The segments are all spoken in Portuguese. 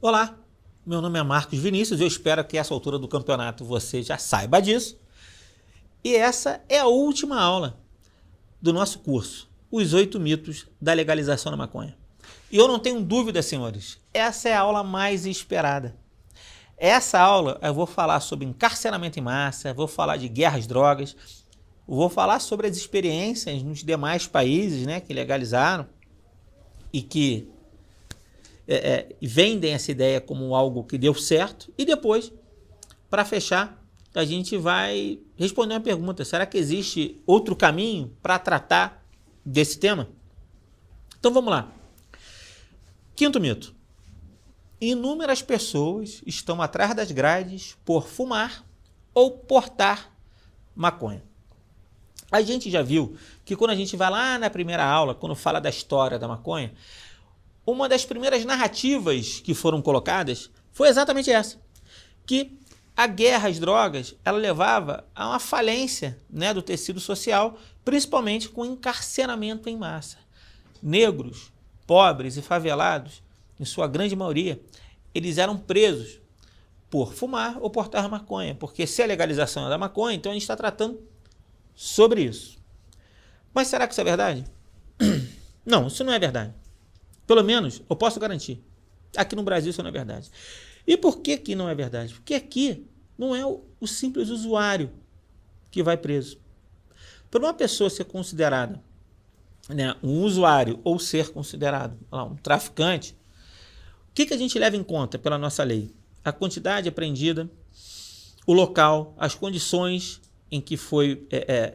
Olá, meu nome é Marcos Vinícius, eu espero que a essa altura do campeonato você já saiba disso. E essa é a última aula do nosso curso, os 8 mitos da legalização da maconha. E eu não tenho dúvida, senhores, essa é a aula mais esperada. Essa aula eu vou falar sobre encarceramento em massa, vou falar de guerra às drogas, vou falar sobre as experiências nos demais países, né, que legalizaram e que vendem essa ideia como algo que deu certo. E depois, para fechar, a gente vai responder uma pergunta: será que existe outro caminho para tratar desse tema? Então vamos lá. Quinto mito: inúmeras pessoas estão atrás das grades por fumar ou portar maconha. A gente já viu que quando a gente vai lá na primeira aula, quando fala da história da maconha, uma das primeiras narrativas que foram colocadas foi exatamente essa, que a guerra às drogas ela levava a uma falência, né, do tecido social, principalmente com encarceramento em massa. Negros, pobres e favelados, em sua grande maioria, eles eram presos por fumar ou portar maconha, porque se a legalização é da maconha, então a gente está tratando sobre isso. Mas será que isso é verdade? Não, isso não é verdade. Pelo menos, eu posso garantir, aqui no Brasil isso não é verdade. E por que que não é verdade? Porque aqui não é o simples usuário que vai preso. Para uma pessoa ser considerada, né, um usuário ou ser considerado um traficante, o que a gente leva em conta pela nossa lei? A quantidade apreendida, o local, as condições em que foi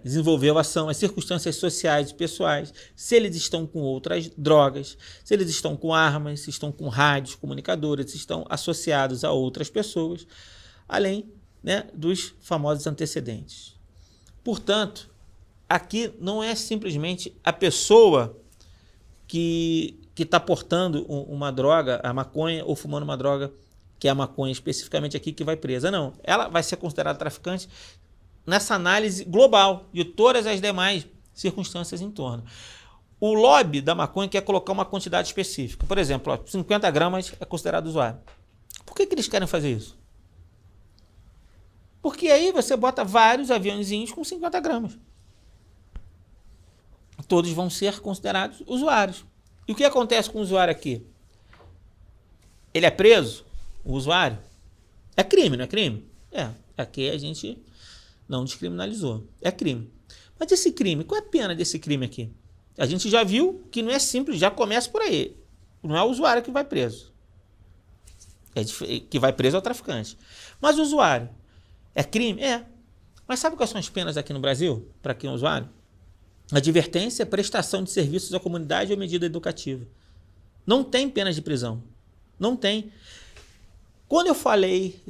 desenvolveu a ação, as circunstâncias sociais e pessoais, se eles estão com outras drogas, se eles estão com armas, se estão com rádios, comunicadores, se estão associados a outras pessoas, além, né, dos famosos antecedentes. Portanto, aqui não é simplesmente a pessoa que está portando uma droga, a maconha, ou fumando uma droga, que é a maconha especificamente aqui, que vai presa. Não, ela vai ser considerada traficante nessa análise global de todas as demais circunstâncias em torno. O lobby da maconha quer colocar uma quantidade específica. Por exemplo, 50 gramas é considerado usuário. Por que eles querem fazer isso? Porque aí você bota vários aviãozinhos com 50 gramas. Todos vão ser considerados usuários. E o que acontece com o usuário aqui? Ele é preso, o usuário? É crime, não é crime? Aqui a gente não descriminalizou. É crime. Mas esse crime, qual é a pena desse crime aqui? A gente já viu que não é simples, já começa por aí. Não é o usuário que vai preso. Que vai preso é o traficante. Mas o usuário, é crime? É. Mas sabe quais são as penas aqui no Brasil para quem é usuário? Advertência, prestação de serviços à comunidade ou medida educativa. Não tem penas de prisão. Não tem. Quando eu falei,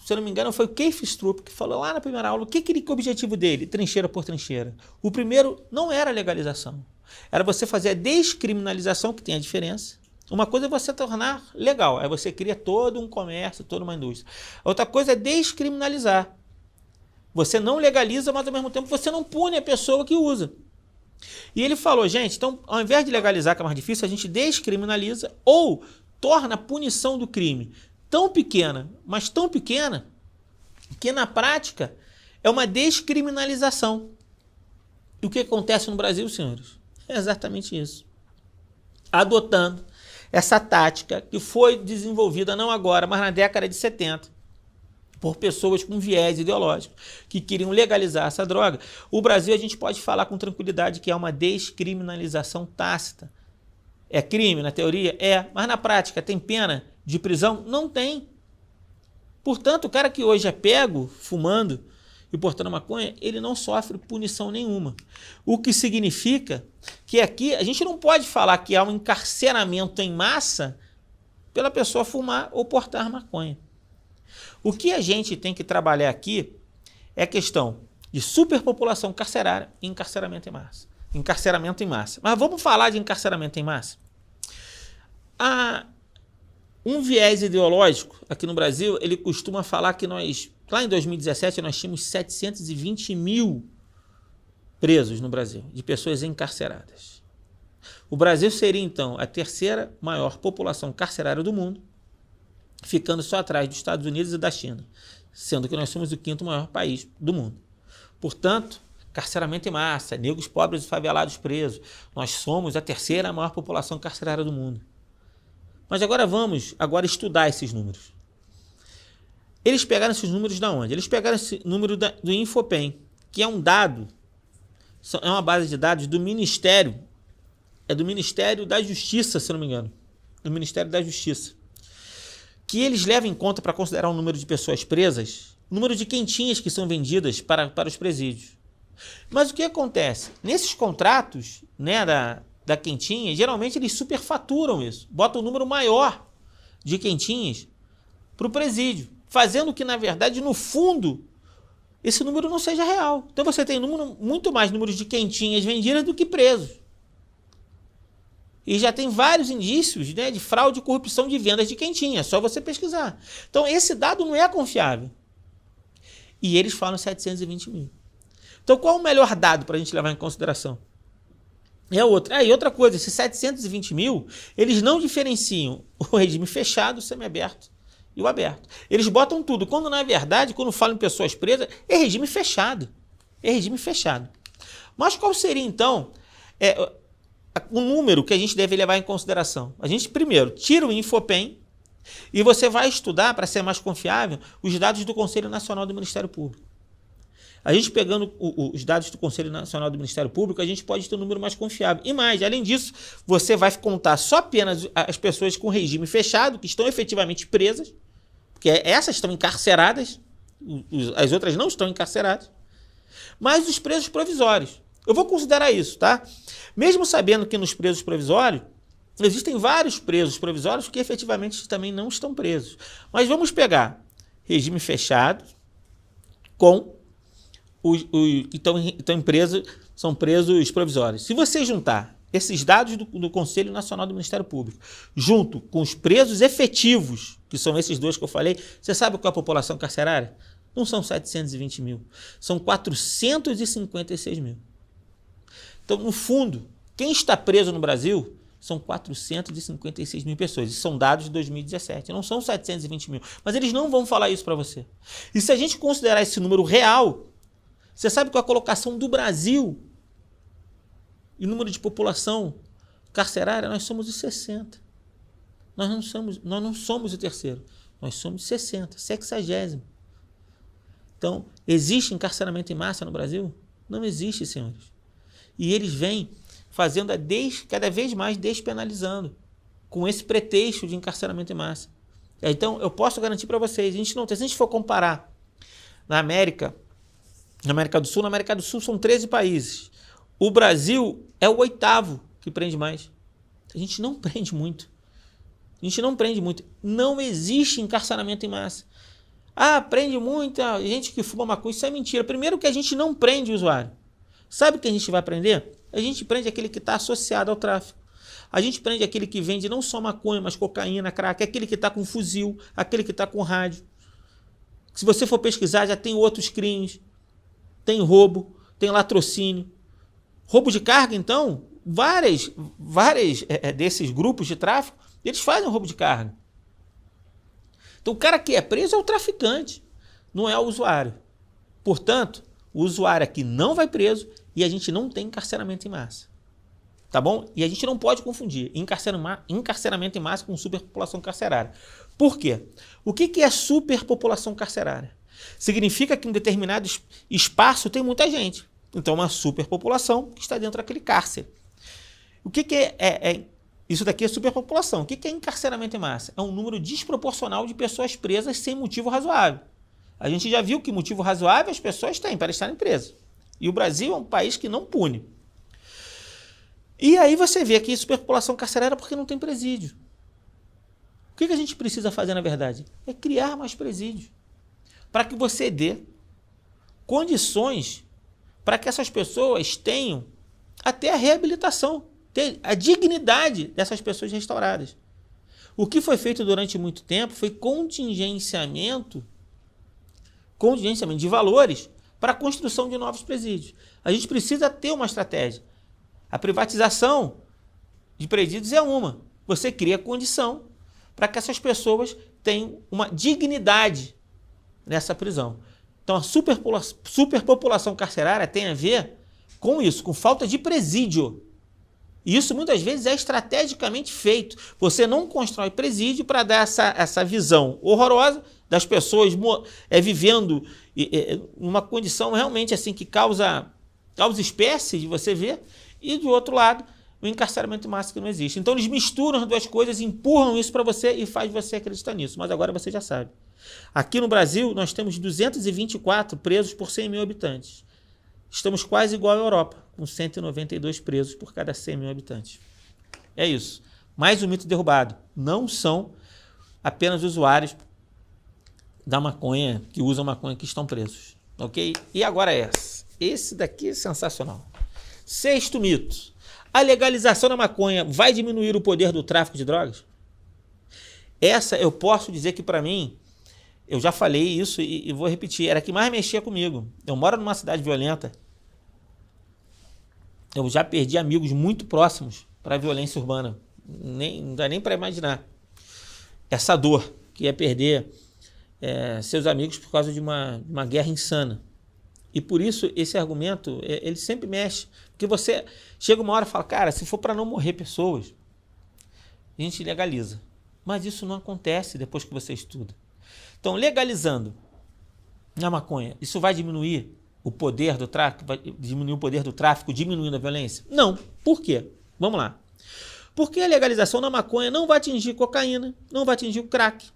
se eu não me engano, foi o Keith Stroup que falou lá na primeira aula, que o objetivo dele? Trincheira por trincheira. O primeiro não era a legalização. Era você fazer a descriminalização, que tem a diferença. Uma coisa é você tornar legal, aí você cria todo um comércio, toda uma indústria. Outra coisa é descriminalizar. Você não legaliza, mas ao mesmo tempo você não pune a pessoa que usa. E ele falou, gente, então ao invés de legalizar, que é mais difícil, a gente descriminaliza ou torna a punição do crime tão pequena, mas tão pequena, que na prática é uma descriminalização. E o que acontece no Brasil, senhores? É exatamente isso. Adotando essa tática que foi desenvolvida não agora, mas na década de 70, por pessoas com viés ideológico, que queriam legalizar essa droga. O Brasil, a gente pode falar com tranquilidade que é uma descriminalização tácita. É crime na teoria? É, mas na prática tem pena de prisão? Não tem. Portanto, o cara que hoje é pego fumando e portando maconha, ele não sofre punição nenhuma. O que significa que aqui a gente não pode falar que há um encarceramento em massa pela pessoa fumar ou portar maconha. O que a gente tem que trabalhar aqui é a questão de superpopulação carcerária e encarceramento em massa. Encarceramento em massa. Mas vamos falar de encarceramento em massa? Há um viés ideológico aqui no Brasil, ele costuma falar que nós, lá em 2017, nós tínhamos 720 mil presos no Brasil, de pessoas encarceradas. O Brasil seria, então, a terceira maior população carcerária do mundo ficando só atrás dos Estados Unidos e da China, sendo que nós somos o 5º maior país do mundo. Portanto, carceramento em massa, negros pobres e favelados presos, nós somos a 3ª maior população carcerária do mundo. Mas agora vamos estudar esses números. Eles pegaram esses números de onde? Eles pegaram esse número do Infopem, que é um dado, é uma base de dados do Ministério, do Ministério da Justiça, se não me engano, do Ministério da Justiça, que eles levam em conta para considerar o número de pessoas presas, o número de quentinhas que são vendidas para os presídios. Mas o que acontece? Nesses contratos, né, da quentinha, geralmente eles superfaturam isso, botam um número maior de quentinhas para o presídio, fazendo que, na verdade, no fundo, esse número não seja real. Então você tem muito mais números de quentinhas vendidas do que presos. E já tem vários indícios, né, de fraude e corrupção de vendas de quentinha, é só você pesquisar. Então esse dado não é confiável. E eles falam 720 mil. Então qual é o melhor dado para a gente levar em consideração? É outro. E outra coisa, esses 720 mil, eles não diferenciam o regime fechado, o semiaberto e o aberto. Eles botam tudo, quando na verdade, quando falam em pessoas presas, é regime fechado. É regime fechado. Mas qual seria então o número que a gente deve levar em consideração? A gente primeiro tira o Infopem e você vai estudar, para ser mais confiável, os dados do Conselho Nacional do Ministério Público. A gente pegando os dados do Conselho Nacional do Ministério Público, a gente pode ter um número mais confiável. E mais, além disso, você vai contar só apenas as pessoas com regime fechado, que estão efetivamente presas, porque essas estão encarceradas, as outras não estão encarceradas, mas os presos provisórios. Eu vou considerar isso, tá? Mesmo sabendo que nos presos provisórios, existem vários presos provisórios que efetivamente também não estão presos. Mas vamos pegar regime fechado com são presos provisórios. Se você juntar esses dados do Conselho Nacional do Ministério Público, junto com os presos efetivos, que são esses dois que eu falei, você sabe qual é a população carcerária? Não são 720 mil, são 456 mil. Então, no fundo, quem está preso no Brasil são 456 mil pessoas. Isso são dados de 2017, não são 720 mil. Mas eles não vão falar isso para você. E se a gente considerar esse número real, você sabe qual é a colocação do Brasil e número de população carcerária? Nós somos os 60. Nós não somos o 3º. Nós somos 60, 60º. Então, existe encarceramento em massa no Brasil? Não existe, senhores. E eles vêm fazendo cada vez mais despenalizando, com esse pretexto de encarceramento em massa. Então, eu posso garantir para vocês, se a gente for comparar na América do Sul são 13 países. O Brasil é o 8º que prende mais. A gente não prende muito. Não existe encarceramento em massa. Ah, prende muita gente que fuma maconha. Isso é mentira. Primeiro que a gente não prende o usuário. Sabe o que a gente vai prender? A gente prende aquele que está associado ao tráfico. A gente prende aquele que vende não só maconha, mas cocaína, crack, aquele que está com fuzil, aquele que está com rádio. Se você for pesquisar, já tem outros crimes. Tem roubo, tem latrocínio. Roubo de carga, então, várias desses grupos de tráfico, eles fazem roubo de carga. Então, o cara que é preso é o traficante, não é o usuário. Portanto, o usuário aqui não vai preso e a gente não tem encarceramento em massa. Tá bom? E a gente não pode confundir encarceramento em massa com superpopulação carcerária. Por quê? O que é superpopulação carcerária? Significa que em um determinado espaço tem muita gente. Então, uma superpopulação que está dentro daquele cárcere. O que isso daqui é superpopulação. O que é encarceramento em massa? É um número desproporcional de pessoas presas sem motivo razoável. A gente já viu que motivo razoável as pessoas têm para estarem presas. E o Brasil é um país que não pune. E aí você vê aqui superpopulação carcerária porque não tem presídio. O que a gente precisa fazer, na verdade? É criar mais presídios. Para que você dê condições para que essas pessoas tenham até a reabilitação, a dignidade dessas pessoas restauradas. O que foi feito durante muito tempo foi contingenciamento de valores para a construção de novos presídios. A gente precisa ter uma estratégia. A privatização de presídios é uma. Você cria condição para que essas pessoas tenham uma dignidade nessa prisão. Então, a superpopulação carcerária tem a ver com isso, com falta de presídio. E isso muitas vezes é estrategicamente feito. Você não constrói presídio para dar essa visão horrorosa das pessoas vivendo numa condição realmente assim que causa espécie de você ver, e do outro lado, o encarceramento em massa que não existe. Então eles misturam as duas coisas, empurram isso para você e faz você acreditar nisso. Mas agora você já sabe. Aqui no Brasil, nós temos 224 presos por 100 mil habitantes. Estamos quase igual à Europa, com 192 presos por cada 100 mil habitantes. É isso. Mais um mito derrubado. Não são apenas usuários da maconha, que usam maconha, que estão presos. Ok? E agora esse daqui é sensacional. Sexto mito. A legalização da maconha vai diminuir o poder do tráfico de drogas? Essa eu posso dizer que para mim, eu já falei isso e vou repetir, era a que mais mexia comigo. Eu moro numa cidade violenta. Eu já perdi amigos muito próximos para a violência urbana. Não dá nem para imaginar essa dor que é perder seus amigos por causa de uma guerra insana. E por isso esse argumento, ele sempre mexe. Porque você chega uma hora e fala, cara, se for para não morrer pessoas, a gente legaliza. Mas isso não acontece depois que você estuda. Então, legalizando a maconha, isso vai diminuir o poder do tráfico? Vai diminuir o poder do tráfico, diminuindo a violência? Não. Por quê? Vamos lá. Porque a legalização da maconha não vai atingir cocaína, não vai atingir o crack,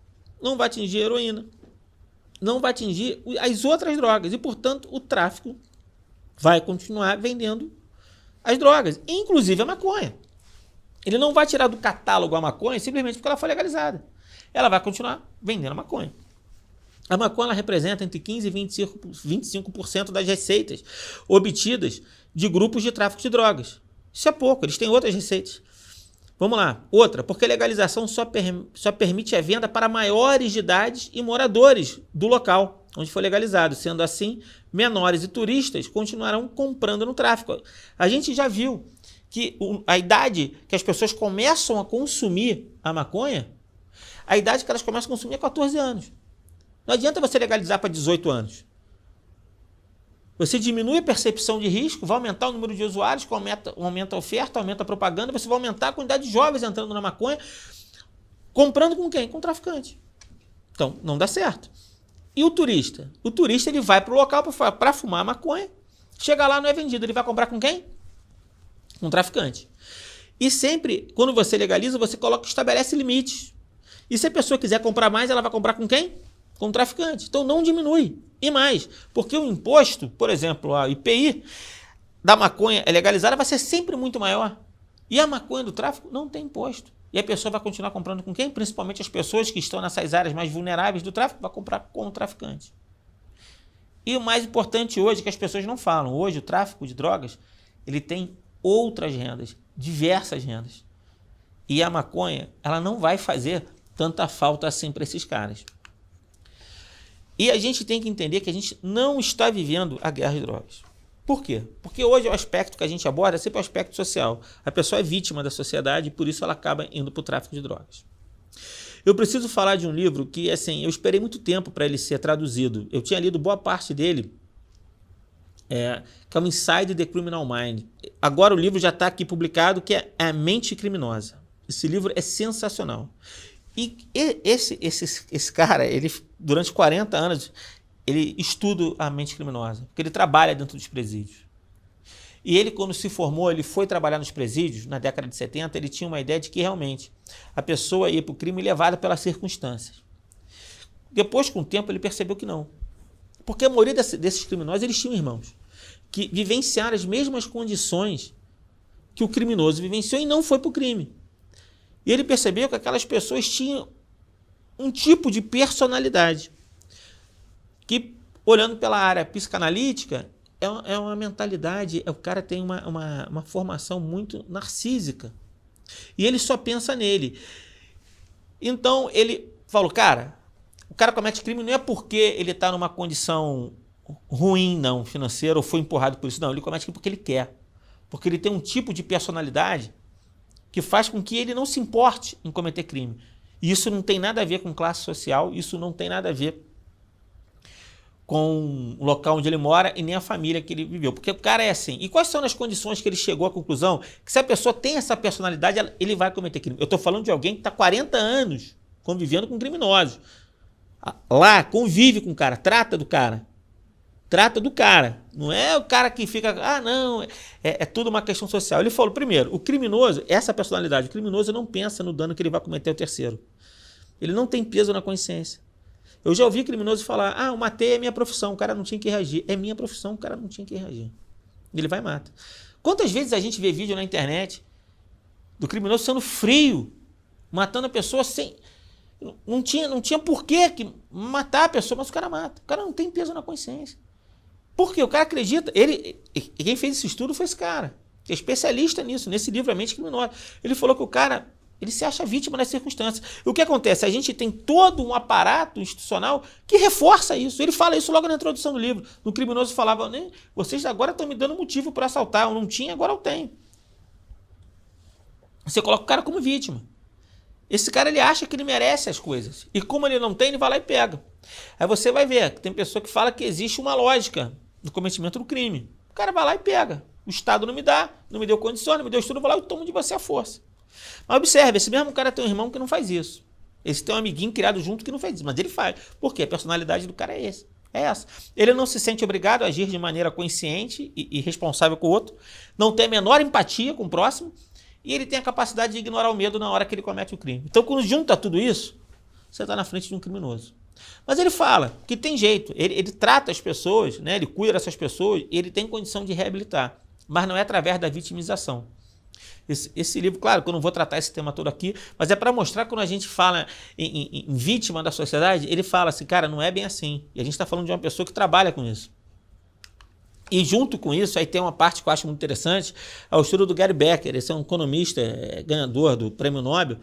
não vai atingir a heroína, não vai atingir as outras drogas. E, portanto, o tráfico vai continuar vendendo as drogas, inclusive a maconha. Ele não vai tirar do catálogo a maconha simplesmente porque ela foi legalizada. Ela vai continuar vendendo a maconha. A maconha ela representa entre 15% e 25% das receitas obtidas de grupos de tráfico de drogas. Isso é pouco, eles têm outras receitas. Vamos lá. Outra, porque a legalização só permite a venda para maiores de idade e moradores do local onde foi legalizado. Sendo assim, menores e turistas continuarão comprando no tráfico. A gente já viu que a idade que as pessoas começam a consumir a maconha, a idade que elas começam a consumir é 14 anos. Não adianta você legalizar para 18 anos. Você diminui a percepção de risco, vai aumentar o número de usuários, aumenta a oferta, aumenta a propaganda, você vai aumentar a quantidade de jovens entrando na maconha, comprando com quem? Com o traficante. Então, não dá certo. E o turista? O turista ele vai para o local para fumar maconha, chega lá, não é vendido, ele vai comprar com quem? Com o traficante. E sempre, quando você legaliza, você estabelece limites. E se a pessoa quiser comprar mais, ela vai comprar com quem? Com o traficante. Então não diminui. E mais, porque o imposto, por exemplo, a IPI da maconha legalizada vai ser sempre muito maior. E a maconha do tráfico não tem imposto. E a pessoa vai continuar comprando com quem? Principalmente as pessoas que estão nessas áreas mais vulneráveis do tráfico, vai comprar com o traficante. E o mais importante hoje, que as pessoas não falam, hoje o tráfico de drogas, ele tem outras rendas, diversas rendas. E a maconha, ela não vai fazer tanta falta assim para esses caras. E a gente tem que entender que a gente não está vivendo a guerra de drogas. Por quê? Porque hoje o aspecto que a gente aborda é sempre o aspecto social. A pessoa é vítima da sociedade e por isso ela acaba indo para o tráfico de drogas. Eu preciso falar de um livro que, assim, eu esperei muito tempo para ele ser traduzido. Eu tinha lido boa parte dele, que é o Inside the Criminal Mind. Agora o livro já está aqui publicado, que é A Mente Criminosa. Esse livro é sensacional. E esse cara, ele durante 40 anos, ele estuda a mente criminosa, porque ele trabalha dentro dos presídios. E ele, quando se formou, ele foi trabalhar nos presídios, na década de 70, ele tinha uma ideia de que realmente a pessoa ia para o crime levada pelas circunstâncias. Depois, com o tempo, ele percebeu que não. Porque a maioria desses criminosos, eles tinham irmãos, que vivenciaram as mesmas condições que o criminoso vivenciou e não foi para o crime. E ele percebeu que aquelas pessoas tinham um tipo de personalidade que, olhando pela área psicanalítica, é uma mentalidade, o cara tem uma formação muito narcísica. E ele só pensa nele. Então, ele falou, cara, o cara comete crime não é porque ele está numa condição ruim, não, financeira, ou foi empurrado por isso, não. Ele comete crime porque ele quer. Porque ele tem um tipo de personalidade que faz com que ele não se importe em cometer crime. E isso não tem nada a ver com classe social, isso não tem nada a ver com o local onde ele mora e nem a família que ele viveu. Porque o cara é assim. E quais são as condições que ele chegou à conclusão que se a pessoa tem essa personalidade, ele vai cometer crime? Eu estou falando de alguém que está 40 anos convivendo com criminosos. Lá, convive com o cara, trata do cara. Trata do cara. Não é o cara que fica, não, é tudo uma questão social. Ele falou, primeiro, o criminoso, essa personalidade, o criminoso não pensa no dano que ele vai cometer ao terceiro. Ele não tem peso na consciência. Eu já ouvi criminoso falar, eu matei, é minha profissão, o cara não tinha que reagir. É minha profissão, o cara não tinha que reagir. Ele vai e mata. Quantas vezes a gente vê vídeo na internet do criminoso sendo frio, matando a pessoa sem... Não tinha porquê que matar a pessoa, mas o cara mata. O cara não tem peso na consciência. Por quê? O cara acredita. Quem fez esse estudo foi esse cara, que é especialista nisso, nesse livro A Mente Criminosa. Ele falou que o cara... ele se acha vítima das circunstâncias. E o que acontece? A gente tem todo um aparato institucional que reforça isso. Ele fala isso logo na introdução do livro. No criminoso falava, né? Vocês agora estão me dando motivo para assaltar. Eu não tinha, agora eu tenho. Você coloca o cara como vítima. Esse cara, ele acha que ele merece as coisas. E como ele não tem, ele vai lá e pega. Aí você vai ver que tem pessoa que fala que existe uma lógica no cometimento do crime. O cara vai lá e pega. O Estado não me dá, não me deu condições, não me deu estudo, eu vou lá e tomo de você a força. Mas observe, esse mesmo cara tem um irmão que não faz isso. Esse tem um amiguinho criado junto que não faz isso, mas ele faz. Por quê? A personalidade do cara é essa. Ele não se sente obrigado a agir de maneira consciente e responsável com o outro, não tem a menor empatia com o próximo, e ele tem a capacidade de ignorar o medo na hora que ele comete o crime. Então, quando junta tudo isso, você está na frente de um criminoso. Mas ele fala que tem jeito, ele trata as pessoas, né? Ele cuida dessas pessoas, e ele tem condição de reabilitar, mas não é através da vitimização. Esse livro, claro que eu não vou tratar esse tema todo aqui, mas é para mostrar que quando a gente fala em vítima da sociedade, ele fala assim, cara, não é bem assim. E a gente está falando de uma pessoa que trabalha com isso. E junto com isso, aí tem uma parte que eu acho muito interessante, é o estudo do Gary Becker. Esse é um economista ganhador do Prêmio Nobel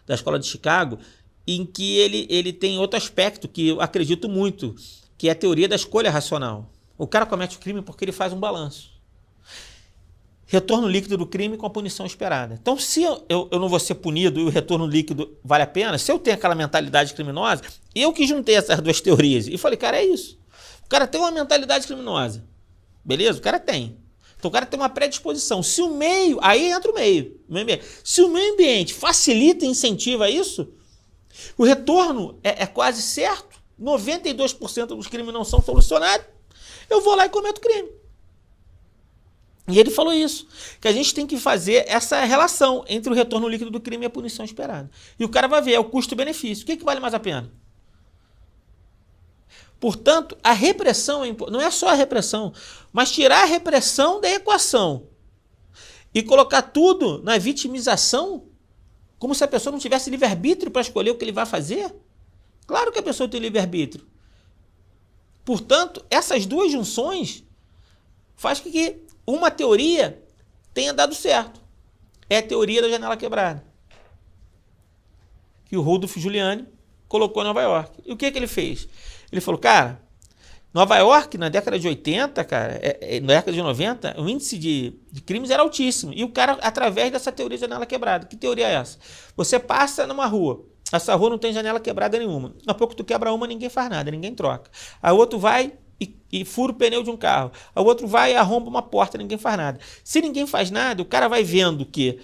da Escola de Chicago, em que ele tem outro aspecto que eu acredito muito, que é a teoria da escolha racional. O cara comete o crime porque ele faz um balanço. Retorno líquido do crime com a punição esperada. Então, se eu não vou ser punido e o retorno líquido vale a pena, se eu tenho aquela mentalidade criminosa, eu que juntei essas duas teorias e falei, cara, é isso. O cara tem uma mentalidade criminosa. Beleza? O cara tem. Então o cara tem uma predisposição. Se o meio... Aí entra o meio. Se o meio ambiente facilita e incentiva isso, o retorno é quase certo. 92% dos crimes não são solucionados. Eu vou lá e cometo crime. E ele falou isso, que a gente tem que fazer essa relação entre o retorno líquido do crime e a punição esperada. E o cara vai ver, é o custo-benefício. O que vale mais a pena? Portanto, a repressão não é só a repressão, mas tirar a repressão da equação e colocar tudo na vitimização, como se a pessoa não tivesse livre-arbítrio para escolher o que ele vai fazer. Claro que a pessoa tem livre-arbítrio. Portanto, essas duas junções faz com que uma teoria tenha dado certo. É a teoria da janela quebrada, que o Rudolf Giuliani colocou em Nova York. E o que ele fez? Ele falou, cara, Nova York, na década de 80, cara, na década de 90, o índice de crimes era altíssimo. E o cara, através dessa teoria de janela quebrada. Que teoria é essa? Você passa numa rua, essa rua não tem janela quebrada nenhuma. Daqui a pouco tu quebra uma, ninguém faz nada, ninguém troca. Aí o outro vai e fura o pneu de um carro. Aí o outro vai e arromba uma porta, ninguém faz nada. Se ninguém faz nada, o cara vai vendo que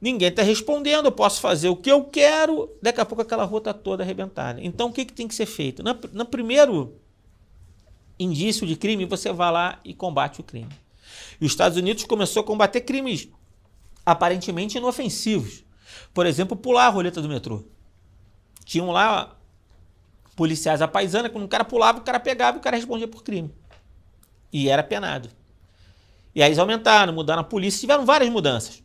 ninguém está respondendo, eu posso fazer o que eu quero, daqui a pouco aquela rua está toda arrebentada. Então, o que tem que ser feito? No primeiro indício de crime, você vai lá e combate o crime. E os Estados Unidos começou a combater crimes aparentemente inofensivos. Por exemplo, pular a roleta do metrô. Tinham lá policiais à paisana, quando o cara pulava, o cara pegava e o cara respondia por crime. E era penado. E aí eles aumentaram, mudaram a polícia, tiveram várias mudanças.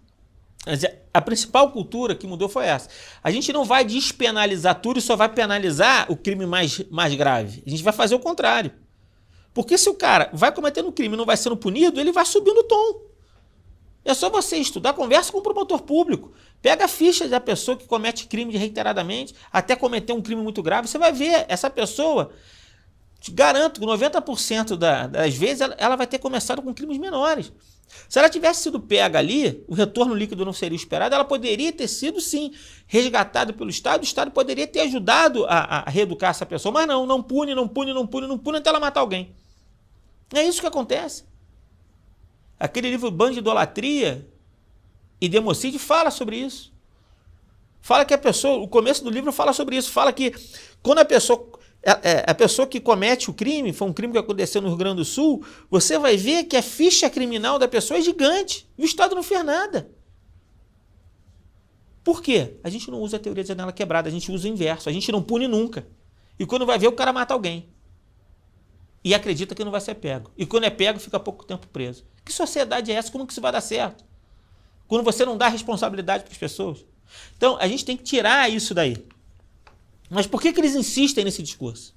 A principal cultura que mudou foi essa. A gente não vai despenalizar tudo e só vai penalizar o crime mais grave. A gente vai fazer o contrário. Porque se o cara vai cometendo crime e não vai sendo punido, ele vai subindo o tom. É só você estudar, conversa com o promotor público. Pega a ficha da pessoa que comete crime reiteradamente, até cometer um crime muito grave. Você vai ver essa pessoa, te garanto que 90% das vezes ela vai ter começado com crimes menores. Se ela tivesse sido pega ali, o retorno líquido não seria esperado, ela poderia ter sido, sim, resgatada pelo Estado, o Estado poderia ter ajudado a reeducar essa pessoa, mas não pune até ela matar alguém. É isso que acontece. Aquele livro Bando de Idolatria e Democídio fala sobre isso. Fala que o começo do livro fala sobre isso, fala que quando a pessoa que comete o crime, foi um crime que aconteceu no Rio Grande do Sul, você vai ver que a ficha criminal da pessoa é gigante e o Estado não fez nada. Por quê? A gente não usa a teoria de janela quebrada, a gente usa o inverso, a gente não pune nunca. E quando vai ver, o cara mata alguém. E acredita que não vai ser pego. E quando é pego, fica pouco tempo preso. Que sociedade é essa? Como que isso vai dar certo? Quando você não dá responsabilidade para as pessoas. Então, a gente tem que tirar isso daí. Mas por que eles insistem nesse discurso?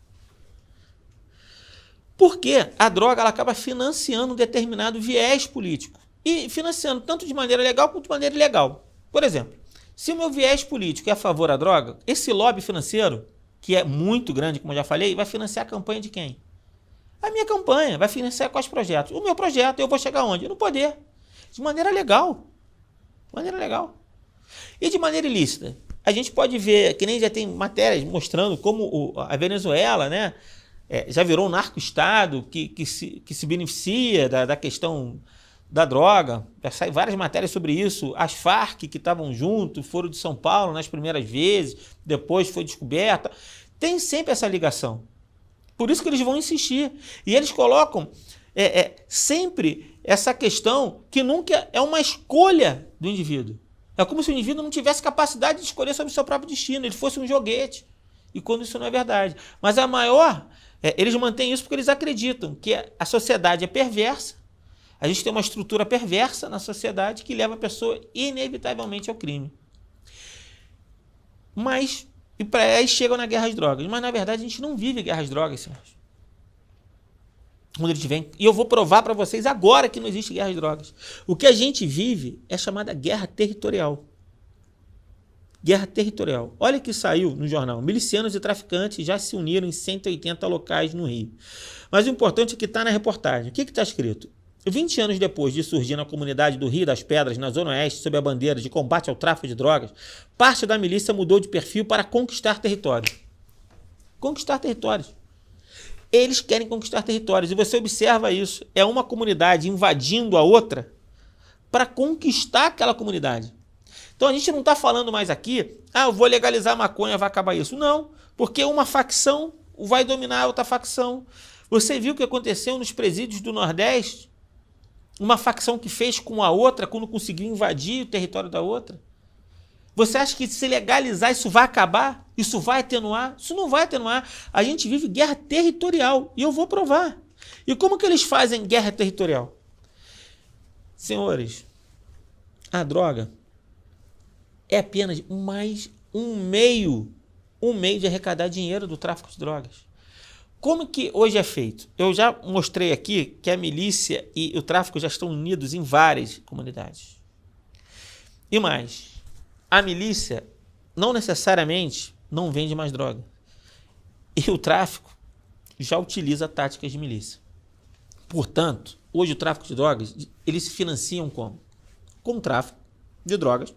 Porque a droga ela acaba financiando um determinado viés político. E financiando tanto de maneira legal quanto de maneira ilegal. Por exemplo, se o meu viés político é a favor da droga, esse lobby financeiro, que é muito grande, como eu já falei, vai financiar a campanha de quem? A minha campanha vai financiar quais projetos? O meu projeto, eu vou chegar onde? No poder. De maneira legal. De maneira legal. E de maneira ilícita. A gente pode ver, que nem já tem matérias mostrando como a Venezuela, né, já virou um narco-estado que se beneficia da questão da droga. Já saem várias matérias sobre isso. As Farc que estavam junto, foram de São Paulo nas primeiras vezes, depois foi descoberta. Tem sempre essa ligação. Por isso que eles vão insistir. E eles colocam sempre essa questão que nunca é uma escolha do indivíduo. É como se o indivíduo não tivesse capacidade de escolher sobre o seu próprio destino, ele fosse um joguete. E quando isso não é verdade. Mas a maior, eles mantêm isso porque eles acreditam que a sociedade é perversa, a gente tem uma estrutura perversa na sociedade que leva a pessoa inevitavelmente ao crime. Mas, e para aí chegam na guerra às drogas. Mas na verdade a gente não vive guerra às drogas, senhores. Quando eles vêm, e eu vou provar para vocês agora que não existe guerra às drogas. O que a gente vive é chamada guerra territorial. Guerra territorial. Olha que saiu no jornal. Milicianos e traficantes já se uniram em 180 locais no Rio. Mas o importante é que está na reportagem. O que está escrito? 20 anos depois de surgir na comunidade do Rio das Pedras, na Zona Oeste, sob a bandeira de combate ao tráfico de drogas, parte da milícia mudou de perfil para conquistar territórios. Conquistar territórios. Eles querem conquistar territórios. E você observa isso. É uma comunidade invadindo a outra para conquistar aquela comunidade. Então a gente não está falando mais aqui, eu vou legalizar a maconha, vai acabar isso. Não, porque uma facção vai dominar a outra facção. Você viu o que aconteceu nos presídios do Nordeste? Uma facção que fez com a outra quando conseguiu invadir o território da outra? Você acha que se legalizar isso vai acabar? Isso vai atenuar? Isso não vai atenuar. A gente vive guerra territorial e eu vou provar. E como que eles fazem guerra territorial? Senhores, a droga é apenas mais um meio de arrecadar dinheiro do tráfico de drogas. Como que hoje é feito? Eu já mostrei aqui que a milícia e o tráfico já estão unidos em várias comunidades. E mais, a milícia não necessariamente não vende mais droga. E o tráfico já utiliza táticas de milícia. Portanto, hoje o tráfico de drogas, eles se financiam como? Com o tráfico de drogas,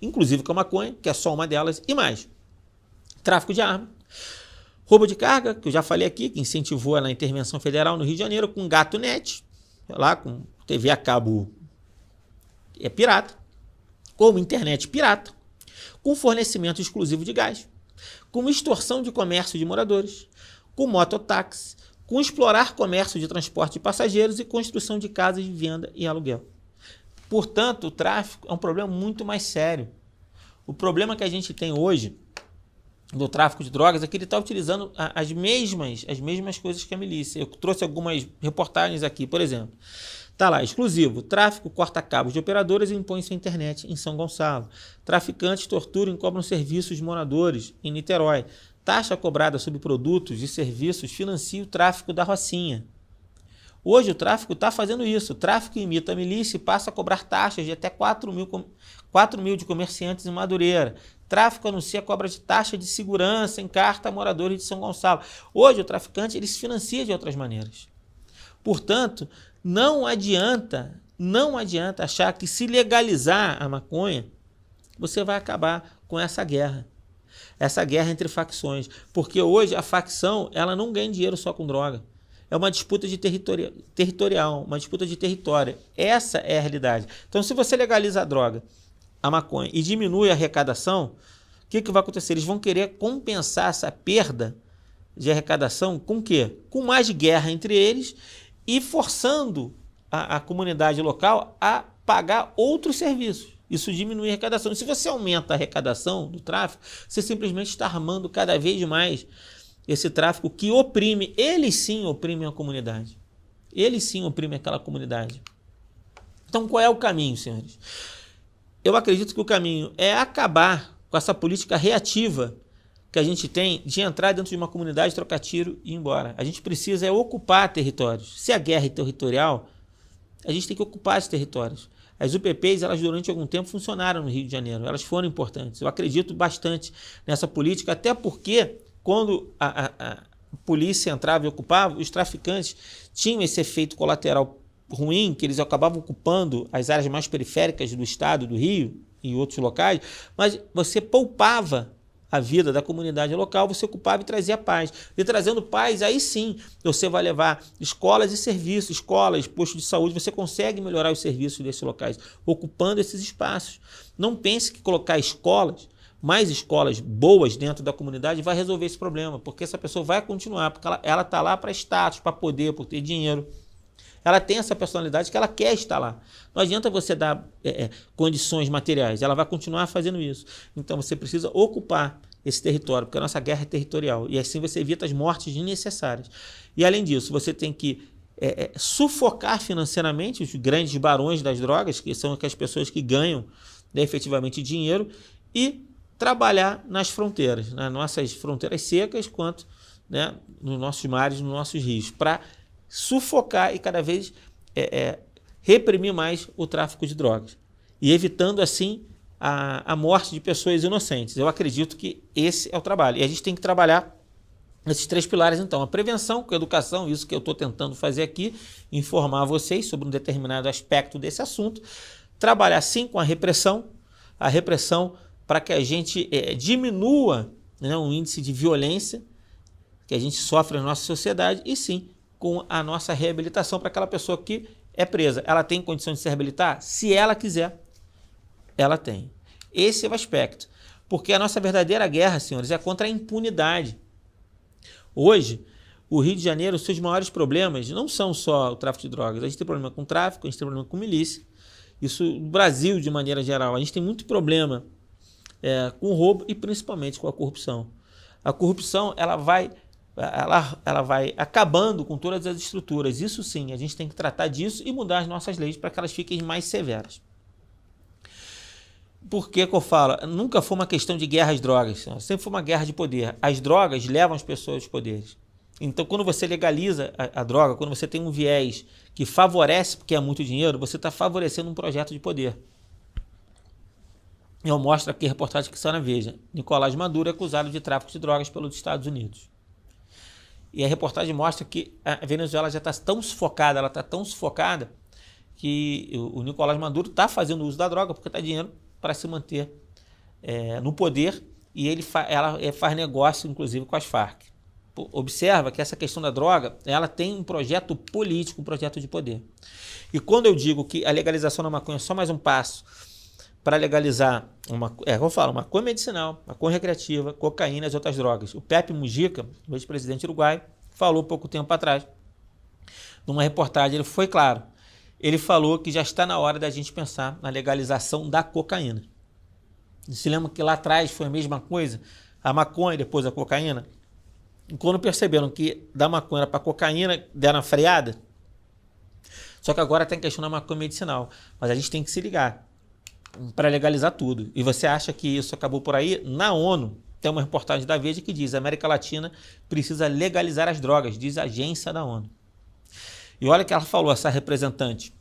inclusive com a maconha, que é só uma delas, e mais. Tráfico de arma, roubo de carga, que eu já falei aqui, que incentivou na intervenção federal no Rio de Janeiro, com GatoNet, lá com TV a cabo pirata, como internet pirata, com fornecimento exclusivo de gás, com extorsão de comércio de moradores, com mototáxi, com explorar comércio de transporte de passageiros e construção de casas de venda e aluguel. Portanto, o tráfico é um problema muito mais sério. O problema que a gente tem hoje do tráfico de drogas é que ele está utilizando as mesmas coisas que a milícia. Eu trouxe algumas reportagens aqui, por exemplo. Está lá, exclusivo, tráfico corta cabos de operadoras e impõe sua internet em São Gonçalo. Traficantes torturam e cobram serviços de moradores em Niterói. Taxa cobrada sobre produtos e serviços financia o tráfico da Rocinha. Hoje o tráfico está fazendo isso. O tráfico imita a milícia e passa a cobrar taxas de até 4 mil de comerciantes em Madureira. Tráfico anuncia a cobra de taxa de segurança em carta a moradores de São Gonçalo. Hoje o traficante ele se financia de outras maneiras. Portanto, não adianta achar que se legalizar a maconha, você vai acabar com essa guerra entre facções. Porque hoje a facção ela não ganha dinheiro só com droga. É uma disputa de territorial, uma disputa de território. Essa é a realidade. Então, se você legaliza a droga, a maconha, e diminui a arrecadação, o que vai acontecer? Eles vão querer compensar essa perda de arrecadação com o quê? Com mais guerra entre eles e forçando a comunidade local a pagar outros serviços. Isso diminui a arrecadação. E se você aumenta a arrecadação do tráfico, você simplesmente está armando cada vez mais esse tráfico que oprime. Eles sim oprimem a comunidade. Eles sim oprimem aquela comunidade. Então, qual é o caminho, senhores? Eu acredito que o caminho é acabar com essa política reativa que a gente tem de entrar dentro de uma comunidade, trocar tiro e ir embora. A gente precisa ocupar territórios. Se a guerra é territorial, a gente tem que ocupar esses territórios. As UPPs, elas durante algum tempo funcionaram no Rio de Janeiro, elas foram importantes. Eu acredito bastante nessa política, até porque quando a polícia entrava e ocupava, os traficantes tinham esse efeito colateral ruim, que eles acabavam ocupando as áreas mais periféricas do estado, do Rio e outros locais, mas você poupava a vida da comunidade local, você ocupava e trazia paz. E trazendo paz, aí sim, você vai levar escolas e serviços, escolas, postos de saúde, você consegue melhorar os serviços desses locais, ocupando esses espaços. Não pense que colocar escolas, mais escolas boas dentro da comunidade vai resolver esse problema, porque essa pessoa vai continuar, porque ela está lá para status, para poder, por ter dinheiro. Ela tem essa personalidade que ela quer estar lá. Não adianta você dar condições materiais, ela vai continuar fazendo isso. Então você precisa ocupar esse território, porque a nossa guerra é territorial. E assim você evita as mortes desnecessárias. E além disso, você tem que sufocar financeiramente os grandes barões das drogas, que são as pessoas que ganham efetivamente dinheiro, e trabalhar nas fronteiras, nas nossas fronteiras secas, quanto nos nossos mares, nos nossos rios, para sufocar e cada vez reprimir mais o tráfico de drogas e evitando assim a morte de pessoas inocentes. Eu acredito que esse é o trabalho e a gente tem que trabalhar esses três pilares então, a prevenção com a educação, isso que eu estou tentando fazer aqui, informar vocês sobre um determinado aspecto desse assunto, trabalhar sim com a repressão para que a gente diminua o índice de violência que a gente sofre na nossa sociedade e sim com a nossa reabilitação para aquela pessoa que é presa. Ela tem condição de se reabilitar? Se ela quiser, ela tem. Esse é o aspecto. Porque a nossa verdadeira guerra, senhores, é contra a impunidade. Hoje, o Rio de Janeiro, os seus maiores problemas não são só o tráfico de drogas. A gente tem problema com tráfico, a gente tem problema com milícia. Isso no Brasil, de maneira geral. A gente tem muito problema com roubo e principalmente com a corrupção. A corrupção, ela vai acabando com todas as estruturas. Isso sim, a gente tem que tratar disso e mudar as nossas leis para que elas fiquem mais severas. Por que eu falo? Nunca foi uma questão de guerra às drogas, sempre foi uma guerra de poder. As drogas levam as pessoas aos poderes. Então, quando você legaliza a droga, quando você tem um viés que favorece porque é muito dinheiro, você está favorecendo um projeto de poder. Eu mostro aqui a reportagem que saiu na Veja. Nicolás Maduro é acusado de tráfico de drogas pelos Estados Unidos. E a reportagem mostra que a Venezuela já está tão sufocada, ela está tão sufocada que o Nicolás Maduro está fazendo uso da droga porque está dinheiro para se manter no poder e ela faz negócio, inclusive, com as Farc. Observa que essa questão da droga, ela tem um projeto político, um projeto de poder. E quando eu digo que a legalização da maconha é só mais um passo para legalizar maconha medicinal, maconha recreativa, cocaína e as outras drogas. O Pepe Mujica, o ex-presidente uruguaio, falou pouco tempo atrás, numa reportagem, ele foi claro, ele falou que já está na hora da gente pensar na legalização da cocaína. Se lembra que lá atrás foi a mesma coisa? A maconha e depois a cocaína? E quando perceberam que da maconha para a cocaína deram uma freada, só que agora tem questão da maconha medicinal, mas a gente tem que se ligar para legalizar tudo. E você acha que isso acabou por aí? Na ONU, tem uma reportagem da Veja que diz: a América Latina precisa legalizar as drogas, diz a agência da ONU. E olha que ela falou, essa representante,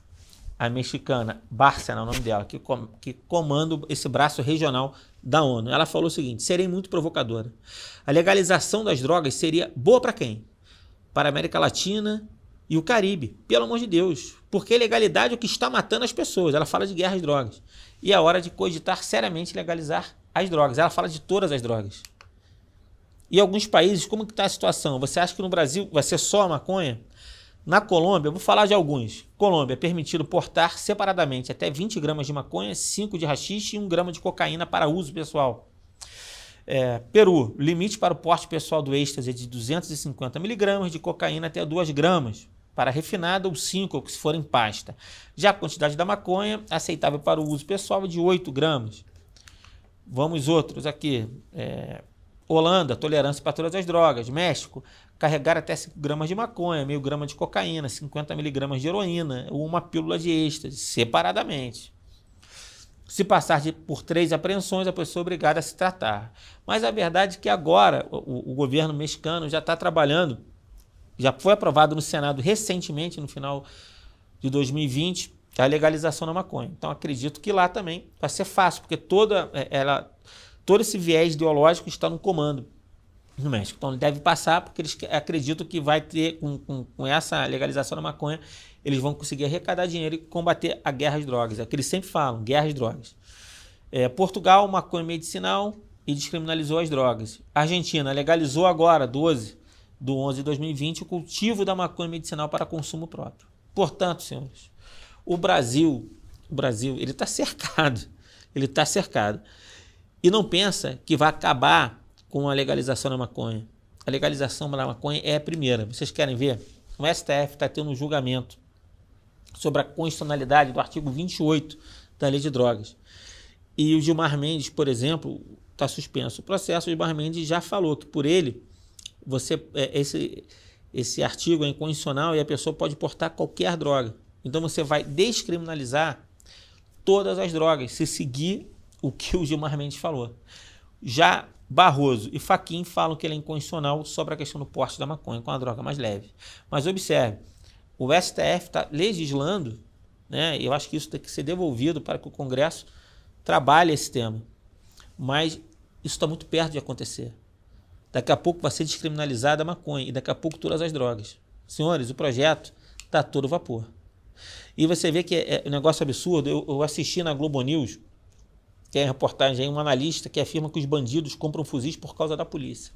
a mexicana, Bárcena, é o nome dela, que comanda esse braço regional da ONU. Ela falou o seguinte: serei muito provocadora. A legalização das drogas seria boa para quem? Para a América Latina e o Caribe, pelo amor de Deus, porque a ilegalidade é o que está matando as pessoas. Ela fala de guerra às drogas. E é hora de cogitar seriamente legalizar as drogas. Ela fala de todas as drogas. E alguns países, como que está a situação? Você acha que no Brasil vai ser só a maconha? Na Colômbia, eu vou falar de alguns. Colômbia, é permitido portar separadamente até 20 gramas de maconha, 5 de haxixe e 1 grama de cocaína para uso pessoal. Peru, limite para o porte pessoal do êxtase é de 250 miligramas de cocaína até 2 gramas, para refinada ou 5, se for em pasta. Já a quantidade da maconha aceitável para o uso pessoal é de 8 gramas. Vamos outros aqui. Holanda, tolerância para todas as drogas. México, carregar até 5 gramas de maconha, meio grama de cocaína, 50 miligramas de heroína ou uma pílula de êxtase, separadamente. Se passar por 3 apreensões, a pessoa é obrigada a se tratar. Mas a verdade é que agora o governo mexicano já está trabalhando, já foi aprovado no Senado recentemente, no final de 2020, a legalização da maconha. Então acredito que lá também vai ser fácil, porque todo esse viés ideológico está no comando no México. Então ele deve passar, porque eles acreditam que vai ter, com essa legalização da maconha, eles vão conseguir arrecadar dinheiro e combater a guerra às drogas. É o que eles sempre falam, guerra às drogas. Portugal, maconha medicinal e descriminalizou as drogas. Argentina legalizou agora, 12/11 de 2020, o cultivo da maconha medicinal para consumo próprio. Portanto, senhores, o Brasil, ele está cercado. Ele está cercado. E não pensa que vai acabar com a legalização da maconha. A legalização da maconha é a primeira. Vocês querem ver? O STF está tendo um julgamento sobre a constitucionalidade do artigo 28 da Lei de Drogas. E o Gilmar Mendes, por exemplo, está suspenso o processo. O Gilmar Mendes já falou que por ele, esse artigo é inconstitucional e a pessoa pode portar qualquer droga. Então você vai descriminalizar todas as drogas, se seguir o que o Gilmar Mendes falou. Já Barroso e Fachin falam que ele é inconstitucional sobre a questão do porte da maconha com a droga mais leve. Mas observe, o STF está legislando, né? Eu acho que isso tem que ser devolvido para que o Congresso trabalhe esse tema. Mas isso está muito perto de acontecer. Daqui a pouco vai ser descriminalizada a maconha e daqui a pouco todas as drogas. Senhores, o projeto está a todo vapor. E você vê que é um negócio absurdo. Eu assisti na Globo News, que é a reportagem aí, um analista que afirma que os bandidos compram fuzis por causa da polícia.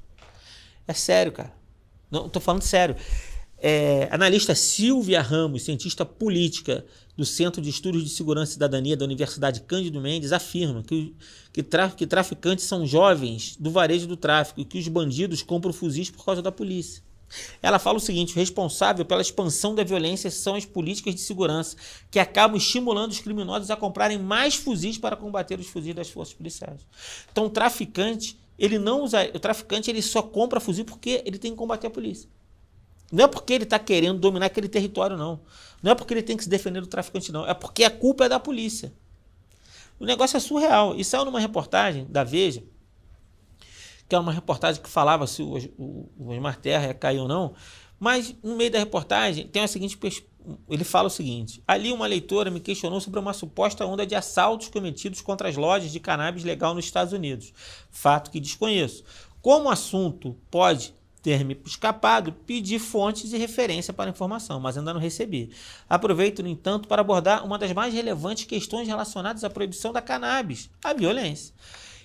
É sério, cara. Não, estou falando sério. Analista Silvia Ramos, cientista política do Centro de Estudos de Segurança e Cidadania da Universidade Cândido Mendes, afirma que traficantes são jovens do varejo do tráfico e que os bandidos compram fuzis por causa da polícia. Ela fala o seguinte: o responsável pela expansão da violência são as políticas de segurança, que acabam estimulando os criminosos a comprarem mais fuzis para combater os fuzis das forças policiais. Então o traficante ele só compra fuzil porque ele tem que combater a polícia. Não é porque ele está querendo dominar aquele território, não. Não é porque ele tem que se defender do traficante, não. É porque a culpa é da polícia. O negócio é surreal. E saiu numa reportagem da Veja, que é uma reportagem que falava se o Osmar Terra ia cair ou não, mas no meio da reportagem tem a seguinte, ele fala o seguinte: ali uma leitora me questionou sobre uma suposta onda de assaltos cometidos contra as lojas de cannabis legal nos Estados Unidos, fato que desconheço. Como o assunto pode ter me escapado, pedi fontes e referência para a informação, mas ainda não recebi. Aproveito, no entanto, para abordar uma das mais relevantes questões relacionadas à proibição da cannabis, a violência.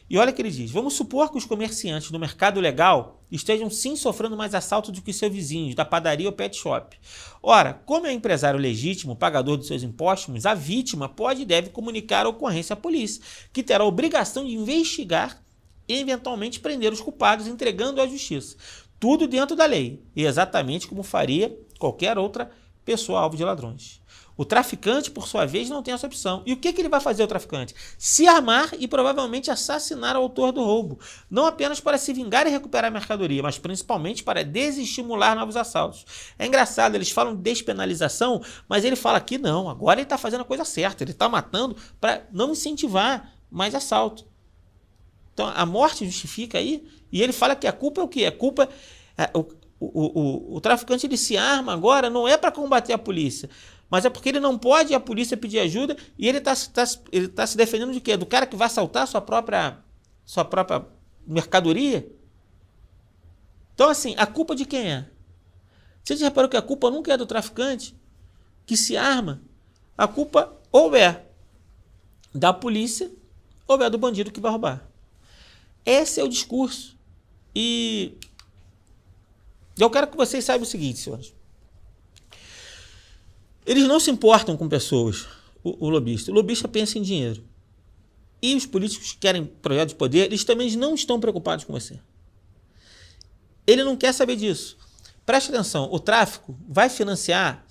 E olha o que ele diz: vamos supor que os comerciantes do mercado legal estejam sim sofrendo mais assalto do que seus vizinhos, da padaria ou pet shop. Ora, como é empresário legítimo, pagador de seus impostos, a vítima pode e deve comunicar a ocorrência à polícia, que terá a obrigação de investigar e eventualmente prender os culpados, entregando à justiça. Tudo dentro da lei, e exatamente como faria qualquer outra pessoa alvo de ladrões. O traficante, por sua vez, não tem essa opção. E o que ele vai fazer, o traficante? Se armar e provavelmente assassinar o autor do roubo. Não apenas para se vingar e recuperar a mercadoria, mas principalmente para desestimular novos assaltos. É engraçado, eles falam de despenalização, mas ele fala que não, agora ele está fazendo a coisa certa. Ele está matando para não incentivar mais assalto. Então a morte justifica aí, e ele fala que a culpa é o quê? A culpa o traficante ele se arma agora não é para combater a polícia, mas é porque ele não pode a polícia pedir ajuda e ele está se defendendo de quê? Do cara que vai assaltar sua própria mercadoria? Então assim, a culpa de quem é? Você já reparou que a culpa nunca é do traficante que se arma? A culpa ou é da polícia ou é do bandido que vai roubar. Esse é o discurso. E eu quero que vocês saibam o seguinte, senhores. Eles não se importam com pessoas, o lobista. O lobista pensa em dinheiro. E os políticos que querem projeto de poder, eles também não estão preocupados com você. Ele não quer saber disso. Preste atenção, o tráfico vai financiar,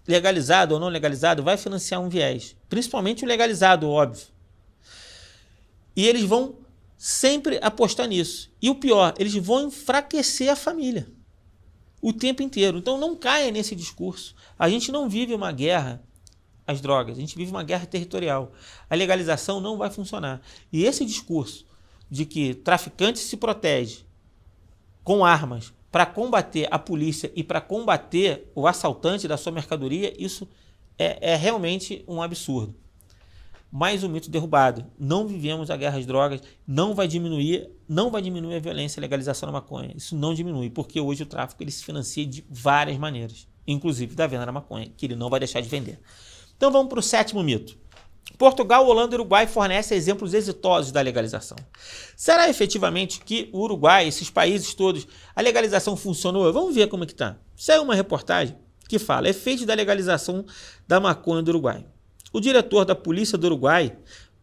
legalizado ou não legalizado, vai financiar um viés. Principalmente o legalizado, óbvio. E eles vão sempre apostar nisso. E o pior, eles vão enfraquecer a família o tempo inteiro. Então não caia nesse discurso. A gente não vive uma guerra às drogas, a gente vive uma guerra territorial. A legalização não vai funcionar. E esse discurso de que traficante se protege com armas para combater a polícia e para combater o assaltante da sua mercadoria, isso é realmente um absurdo. Mais um mito derrubado. Não vivemos a guerra às drogas, não vai diminuir a violência e a legalização da maconha. Isso não diminui, porque hoje o tráfico ele se financia de várias maneiras, inclusive da venda da maconha, que ele não vai deixar de vender. Então vamos para o 7º mito. Portugal, Holanda e Uruguai fornecem exemplos exitosos da legalização. Será efetivamente que o Uruguai, esses países todos, a legalização funcionou? Vamos ver como é que está. Saiu uma reportagem que fala efeitos da legalização da maconha do Uruguai. O diretor da Polícia do Uruguai,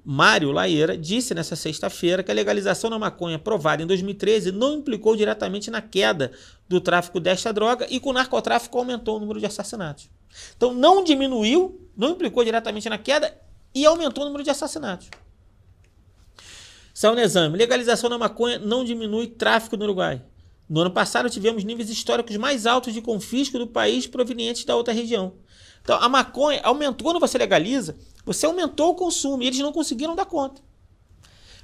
Mário Laeira, disse nesta sexta-feira que a legalização da maconha aprovada em 2013 não implicou diretamente na queda do tráfico desta droga e que o narcotráfico aumentou o número de assassinatos. Então não diminuiu, não implicou diretamente na queda e aumentou o número de assassinatos. Saiu no exame. Legalização da maconha não diminui tráfico no Uruguai. No ano passado tivemos níveis históricos mais altos de confisco do país provenientes da outra região. Então a maconha aumentou, quando você legaliza, você aumentou o consumo e eles não conseguiram dar conta.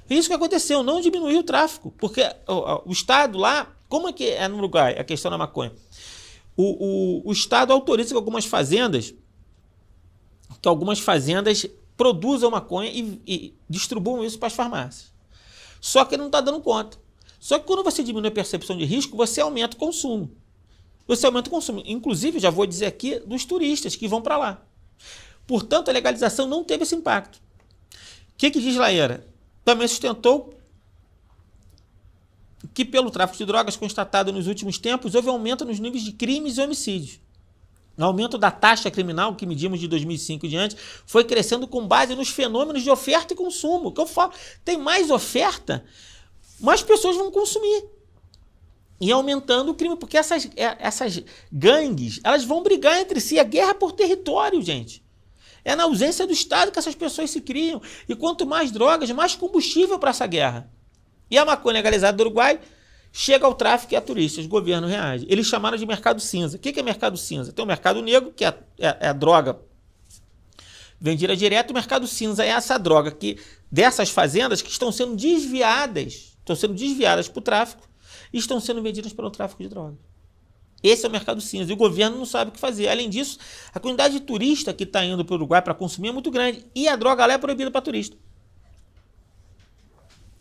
Isso que aconteceu, não diminuiu o tráfico, porque o Estado lá, como é que é no Uruguai a questão da maconha? O Estado autoriza que algumas fazendas produzam maconha e distribuam isso para as farmácias. Só que ele não está dando conta. Só que quando você diminui a percepção de risco, você aumenta o consumo. Inclusive, já vou dizer aqui, dos turistas que vão para lá. Portanto, a legalização não teve esse impacto. O que diz Laeira? Também sustentou que pelo tráfico de drogas constatado nos últimos tempos, houve aumento nos níveis de crimes e homicídios. O aumento da taxa criminal, que medimos de 2005 em diante, foi crescendo com base nos fenômenos de oferta e consumo. Que eu falo, tem mais oferta, mais pessoas vão consumir. E aumentando o crime, porque essas gangues, elas vão brigar entre si. A guerra por território, gente. É na ausência do Estado que essas pessoas se criam. E quanto mais drogas, mais combustível para essa guerra. E a maconha legalizada do Uruguai chega ao tráfico e a turistas. O governo reage. Eles chamaram de mercado cinza. O que é mercado cinza? Tem o mercado negro, que é a droga vendida direto. O mercado cinza é essa droga dessas fazendas que estão sendo desviadas para o tráfico e estão sendo vendidas pelo tráfico de drogas. Esse é o mercado cinza. E o governo não sabe o que fazer. Além disso, a quantidade de turista que está indo para o Uruguai para consumir é muito grande. E a droga lá é proibida para turista.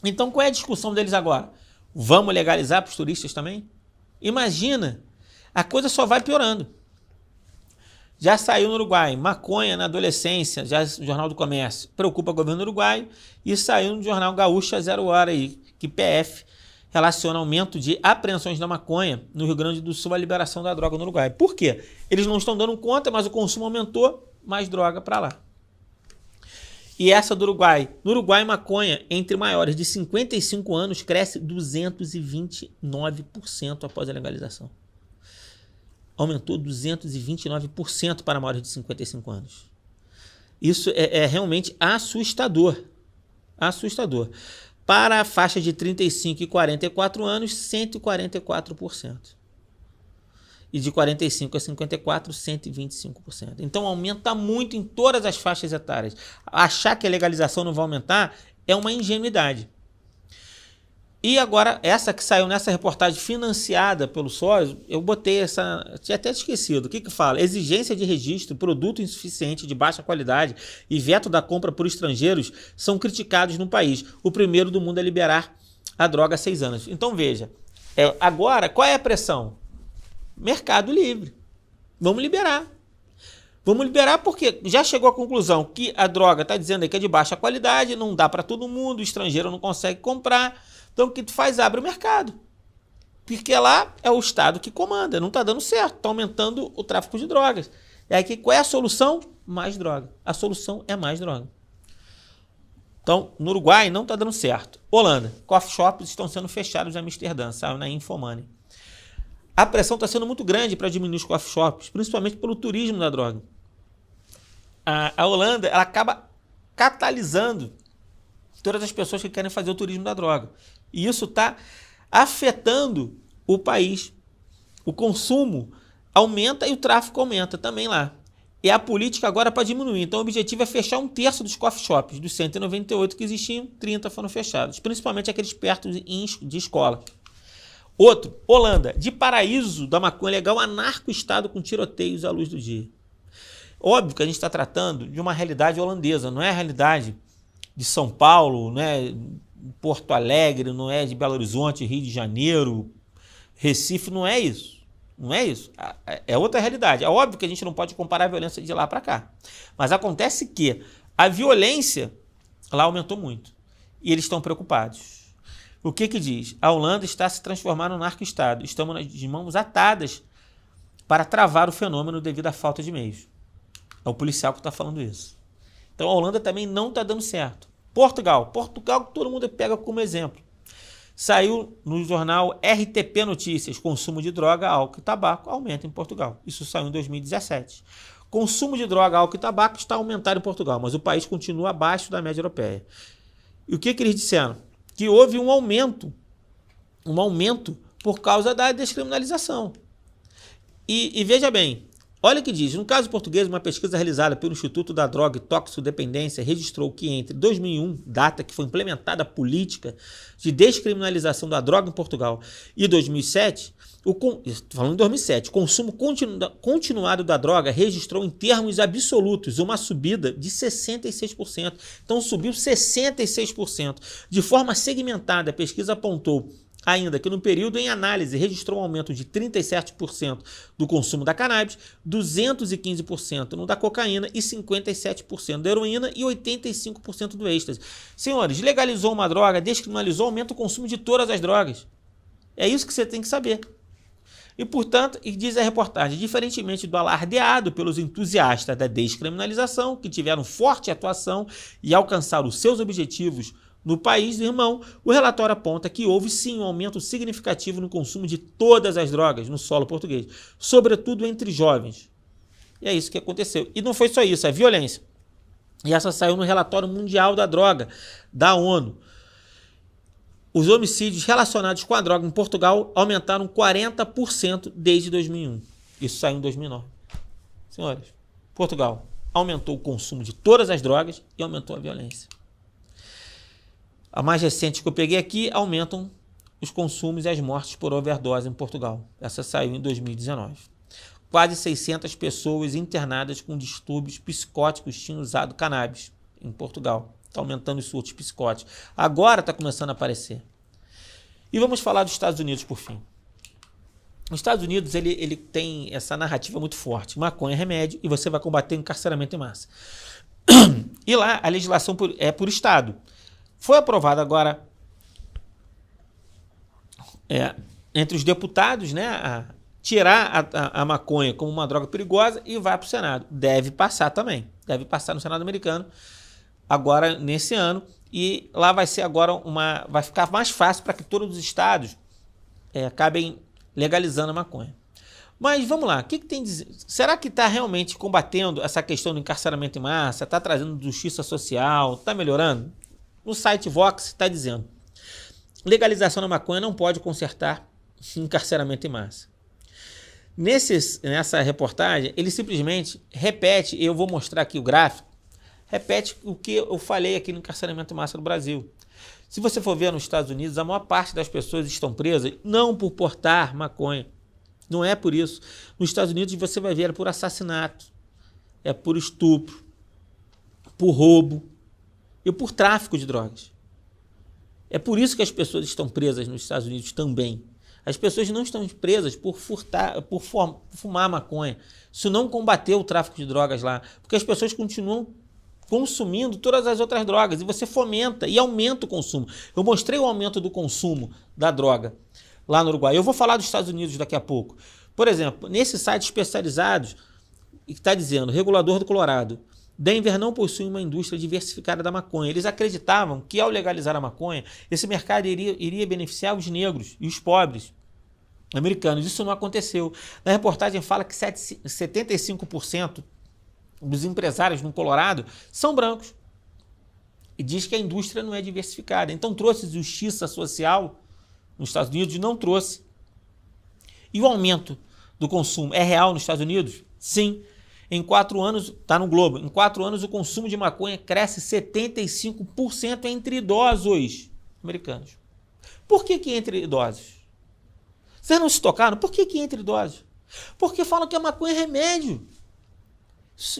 Então, qual é a discussão deles agora? Vamos legalizar para os turistas também? Imagina, a coisa só vai piorando. Já saiu no Uruguai, maconha na adolescência, já no Jornal do Comércio, preocupa o governo uruguaio, e saiu no Jornal Gaúcha 0 Hora, aí, que PF relaciona aumento de apreensões da maconha no Rio Grande do Sul à liberação da droga no Uruguai. Por quê? Eles não estão dando conta, mas o consumo aumentou, mais droga para lá. E essa do Uruguai. No Uruguai, maconha entre maiores de 55 anos cresce 229% após a legalização. Aumentou 229% para maiores de 55 anos. Isso é realmente assustador. Assustador. Para a faixa de 35 e 44 anos, 144%. E de 45 a 54, 125%. Então aumenta muito em todas as faixas etárias. Achar que a legalização não vai aumentar é uma ingenuidade. E agora, essa que saiu nessa reportagem financiada pelo SOS, eu botei essa... Tinha até esquecido. O que fala? Exigência de registro, produto insuficiente de baixa qualidade e veto da compra por estrangeiros são criticados no país. O primeiro do mundo a liberar a droga há 6 anos. Então veja, agora, qual é a pressão? Mercado livre. Vamos liberar. Vamos liberar porque já chegou à conclusão que a droga está dizendo aí que é de baixa qualidade, não dá para todo mundo, o estrangeiro não consegue comprar. Então o que tu faz? Abre o mercado. Porque lá é o Estado que comanda, não está dando certo, está aumentando o tráfico de drogas. E aí qual é a solução? Mais droga. A solução é mais droga. Então, no Uruguai não está dando certo. Holanda, coffee shops estão sendo fechados em Amsterdã, saiu na Infomoney. A pressão está sendo muito grande para diminuir os coffee shops, principalmente pelo turismo da droga. A Holanda ela acaba catalisando todas as pessoas que querem fazer o turismo da droga. E isso está afetando o país. O consumo aumenta e o tráfico aumenta também lá. E a política agora para diminuir. Então o objetivo é fechar 1/3 dos coffee shops. Dos 198 que existiam, 30 foram fechados. Principalmente aqueles perto de escola. Outro, Holanda, de paraíso da maconha legal, anarco-estado com tiroteios à luz do dia. Óbvio que a gente está tratando de uma realidade holandesa, não é a realidade de São Paulo, não é Porto Alegre, não é de Belo Horizonte, Rio de Janeiro, Recife, não é isso. Não é isso. É outra realidade. É óbvio que a gente não pode comparar a violência de lá para cá. Mas acontece que a violência lá aumentou muito. E eles estão preocupados. O que diz? A Holanda está se transformando no narco-estado. Estamos de mãos atadas para travar o fenômeno devido à falta de meios. É o policial que está falando isso. Então a Holanda também não está dando certo. Portugal que todo mundo pega como exemplo. Saiu no jornal RTP Notícias, consumo de droga, álcool e tabaco aumenta em Portugal. Isso saiu em 2017. Consumo de droga, álcool e tabaco está aumentando em Portugal, mas o país continua abaixo da média europeia. E o que eles disseram? Que houve um aumento por causa da descriminalização. E veja bem, olha o que diz, no caso português, uma pesquisa realizada pelo Instituto da Droga e Toxicodependência registrou que entre 2001, data que foi implementada a política de descriminalização da droga em Portugal, e 2007, falando em 2007, o consumo continuado da droga registrou em termos absolutos uma subida de 66%. Então subiu 66%. De forma segmentada, a pesquisa apontou ainda que no período em análise registrou um aumento de 37% do consumo da cannabis, 215% no da cocaína e 57% da heroína e 85% do êxtase. Senhores, legalizou uma droga, descriminalizou, aumenta o consumo de todas as drogas. É isso que você tem que saber. E, portanto, diz a reportagem, diferentemente do alardeado pelos entusiastas da descriminalização, que tiveram forte atuação e alcançaram os seus objetivos no país, irmão, o relatório aponta que houve sim um aumento significativo no consumo de todas as drogas no solo português, sobretudo entre jovens. E é isso que aconteceu. E não foi só isso, é violência. E essa saiu no relatório mundial da droga, da ONU. Os homicídios relacionados com a droga em Portugal aumentaram 40% desde 2001. Isso saiu em 2009. Senhores, Portugal aumentou o consumo de todas as drogas e aumentou a violência. A mais recente que eu peguei aqui, aumentam os consumos e as mortes por overdose em Portugal. Essa saiu em 2019. Quase 600 pessoas internadas com distúrbios psicóticos tinham usado cannabis em Portugal. Está aumentando os surtos psicóticos. Agora está começando a aparecer. E vamos falar dos Estados Unidos por fim. Os Estados Unidos ele tem essa narrativa muito forte. Maconha é remédio e você vai combater o encarceramento em massa. E lá a legislação é por estado. Foi aprovado agora entre os deputados, né, a tirar a maconha como uma droga perigosa e vai para o Senado. Deve passar também. Deve passar no Senado americano agora nesse ano. E lá vai ser agora vai ficar mais fácil para que todos os estados acabem legalizando a maconha. Mas vamos lá, o que tem a dizer? Será que está realmente combatendo essa questão do encarceramento em massa? Está trazendo justiça social? Está melhorando? No site Vox está dizendo: legalização da maconha não pode consertar encarceramento em massa. Nessa reportagem, ele simplesmente repete, eu vou mostrar aqui o gráfico, repete o que eu falei aqui no encarceramento em massa no Brasil. Se você for ver nos Estados Unidos, a maior parte das pessoas estão presas não por portar maconha. Não é por isso. Nos Estados Unidos você vai ver por assassinato, é por estupro, por roubo e por tráfico de drogas. É por isso que as pessoas estão presas nos Estados Unidos também. As pessoas não estão presas por fumar maconha. Isso não combateu o tráfico de drogas lá, porque as pessoas continuam consumindo todas as outras drogas e você fomenta e aumenta o consumo. Eu mostrei o aumento do consumo da droga lá no Uruguai. Eu vou falar dos Estados Unidos daqui a pouco. Por exemplo, nesses sites especializados, está dizendo, regulador do Colorado, Denver não possui uma indústria diversificada da maconha. Eles acreditavam que ao legalizar a maconha, esse mercado iria beneficiar os negros e os pobres americanos. Isso não aconteceu. Na reportagem fala que 75% dos empresários no Colorado são brancos. E diz que a indústria não é diversificada. Então trouxe justiça social nos Estados Unidos? Não trouxe. E o aumento do consumo é real nos Estados Unidos? Sim. Em 4 anos, está no Globo, em 4 anos o consumo de maconha cresce 75% entre idosos americanos. Por que entre idosos? Vocês não se tocaram? Por que entre idosos? Porque falam que a maconha é remédio.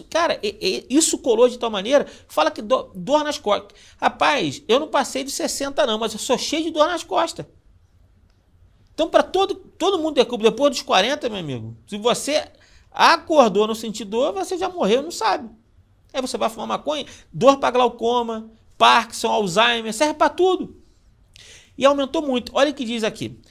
Cara, isso colou de tal maneira, fala que dor nas costas. Rapaz, eu não passei dos 60 não, mas eu sou cheio de dor nas costas. Então, para todo mundo depois dos 40, meu amigo, se você acordou no sentir dor, você já morreu, não sabe. Aí você vai fumar maconha, dor para glaucoma, Parkinson, Alzheimer, serve para tudo. E aumentou muito. Olha o que diz aqui.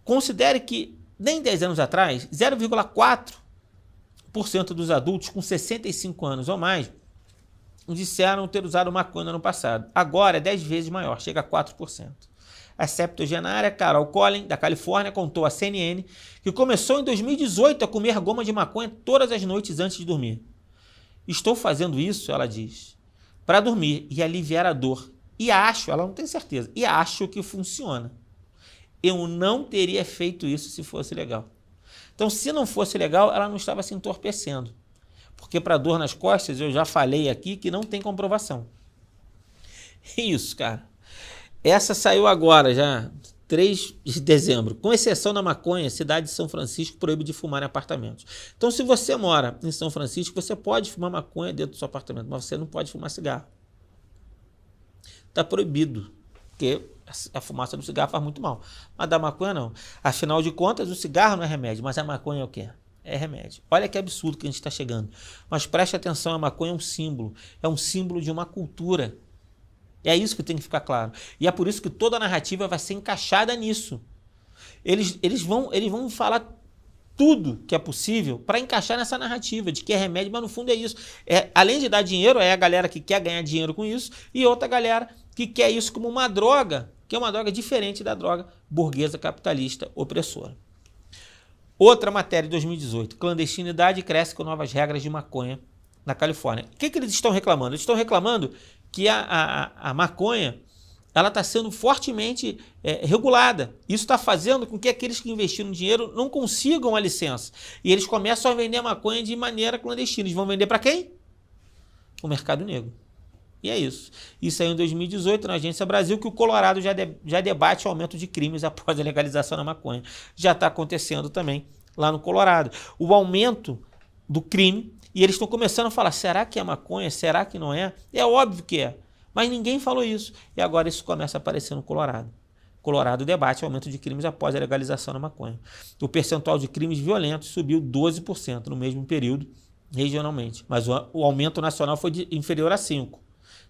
Considere que, nem 10 anos atrás, 0,4% dos adultos com 65 anos ou mais disseram ter usado maconha no ano passado. Agora é 10 vezes maior, chega a 4%. A septuagenária Carol Collin, da Califórnia, contou à CNN que começou em 2018 a comer goma de maconha todas as noites antes de dormir. Estou fazendo isso, ela diz, para dormir e aliviar a dor. E acho, ela não tem certeza, e acho que funciona. Eu não teria feito isso se fosse legal. Então, se não fosse legal, ela não estava se entorpecendo. Porque para dor nas costas, eu já falei aqui que não tem comprovação. Isso, cara. Essa saiu agora, já 3 de dezembro. Com exceção da maconha, a cidade de São Francisco proíbe de fumar em apartamentos. Então, se você mora em São Francisco, você pode fumar maconha dentro do seu apartamento, mas você não pode fumar cigarro. Está proibido, porque a fumaça do cigarro faz muito mal. Mas da maconha não. Afinal de contas, o cigarro não é remédio, mas a maconha é o quê? É remédio. Olha que absurdo que a gente está chegando. Mas preste atenção, a maconha é um símbolo. É um símbolo de uma cultura. É isso que tem que ficar claro. E é por isso que toda a narrativa vai ser encaixada nisso. Eles vão falar tudo que é possível para encaixar nessa narrativa de que é remédio, mas no fundo é isso. Além de dar dinheiro, é a galera que quer ganhar dinheiro com isso e outra galera que quer isso como uma droga, que é uma droga diferente da droga burguesa capitalista opressora. Outra matéria de 2018. Clandestinidade cresce com novas regras de maconha na Califórnia. O que eles estão reclamando? Eles estão reclamando que a maconha ela está sendo fortemente regulada. Isso está fazendo com que aqueles que investiram dinheiro não consigam a licença. E eles começam a vender maconha de maneira clandestina. Eles vão vender para quem? O mercado negro. E é isso. Isso saiu em 2018 na Agência Brasil, que o Colorado já debate o aumento de crimes após a legalização da maconha. Já está acontecendo também lá no Colorado. O aumento do crime, e eles estão começando a falar, será que é maconha? Será que não é? É óbvio que é. Mas ninguém falou isso. E agora isso começa a aparecer no Colorado. Colorado debate o aumento de crimes após a legalização da maconha. O percentual de crimes violentos subiu 12% no mesmo período regionalmente. Mas o aumento nacional foi inferior a 5%.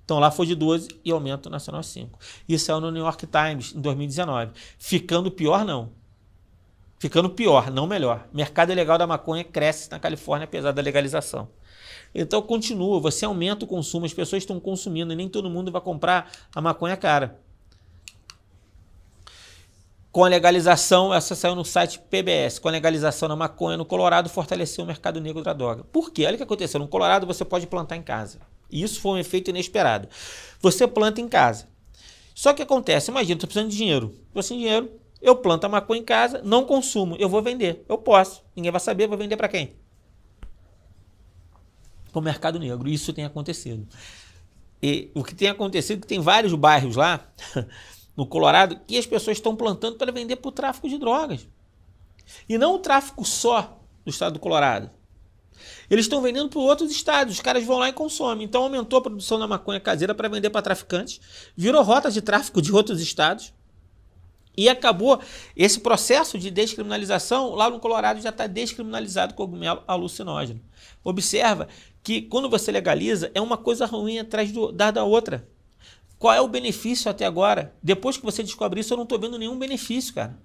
Então lá foi de 12 e aumento nacional 5. Isso saiu no New York Times em 2019. Ficando pior, não. Ficando pior, não melhor. O mercado ilegal da maconha cresce na Califórnia apesar da legalização. Então continua, você aumenta o consumo, as pessoas estão consumindo e nem todo mundo vai comprar a maconha cara. Com a legalização, essa saiu no site PBS, com a legalização da maconha no Colorado, fortaleceu o mercado negro da droga. Por quê? Olha o que aconteceu. No Colorado você pode plantar em casa. E isso foi um efeito inesperado. Você planta em casa. Só que acontece, imagina, estou precisando de dinheiro. Estou sem dinheiro, eu planto a maconha em casa, não consumo, eu vou vender. Eu posso. Ninguém vai saber, vou vender para quem? Para o mercado negro. Isso tem acontecido. E o que tem acontecido é que tem vários bairros lá, no Colorado, que as pessoas estão plantando para vender para o tráfico de drogas. E não o tráfico só do estado do Colorado. Eles estão vendendo para outros estados, os caras vão lá e consomem. Então aumentou a produção da maconha caseira para vender para traficantes, virou rota de tráfico de outros estados. E acabou esse processo de descriminalização, lá no Colorado já está descriminalizado o cogumelo alucinógeno. Observa que quando você legaliza, é uma coisa ruim atrás da outra. Qual é o benefício até agora? Depois que você descobre isso, eu não estou vendo nenhum benefício, cara.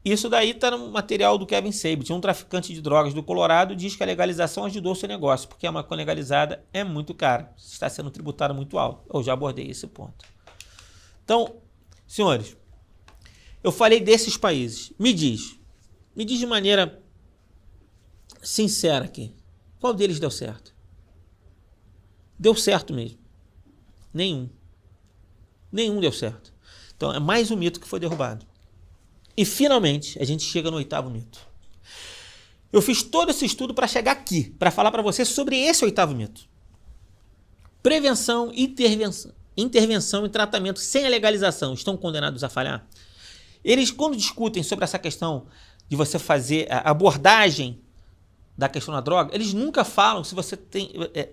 Isso daí está no material do Kevin Sabet. Um traficante de drogas do Colorado diz que a legalização ajudou o seu negócio, porque a maconha legalizada é muito cara, está sendo tributada muito alto. Eu já abordei esse ponto. Então, senhores, eu falei desses países. Me diz de maneira sincera aqui, qual deles deu certo? Deu certo mesmo? Nenhum. Nenhum deu certo. Então, é mais um mito que foi derrubado. E, finalmente, a gente chega no 8º mito. Eu fiz todo esse estudo para chegar aqui, para falar para você sobre esse 8º mito. Prevenção, intervenção e tratamento sem a legalização estão condenados a falhar? Eles, quando discutem sobre essa questão de você fazer a abordagem da questão da droga, eles nunca falam se você tem...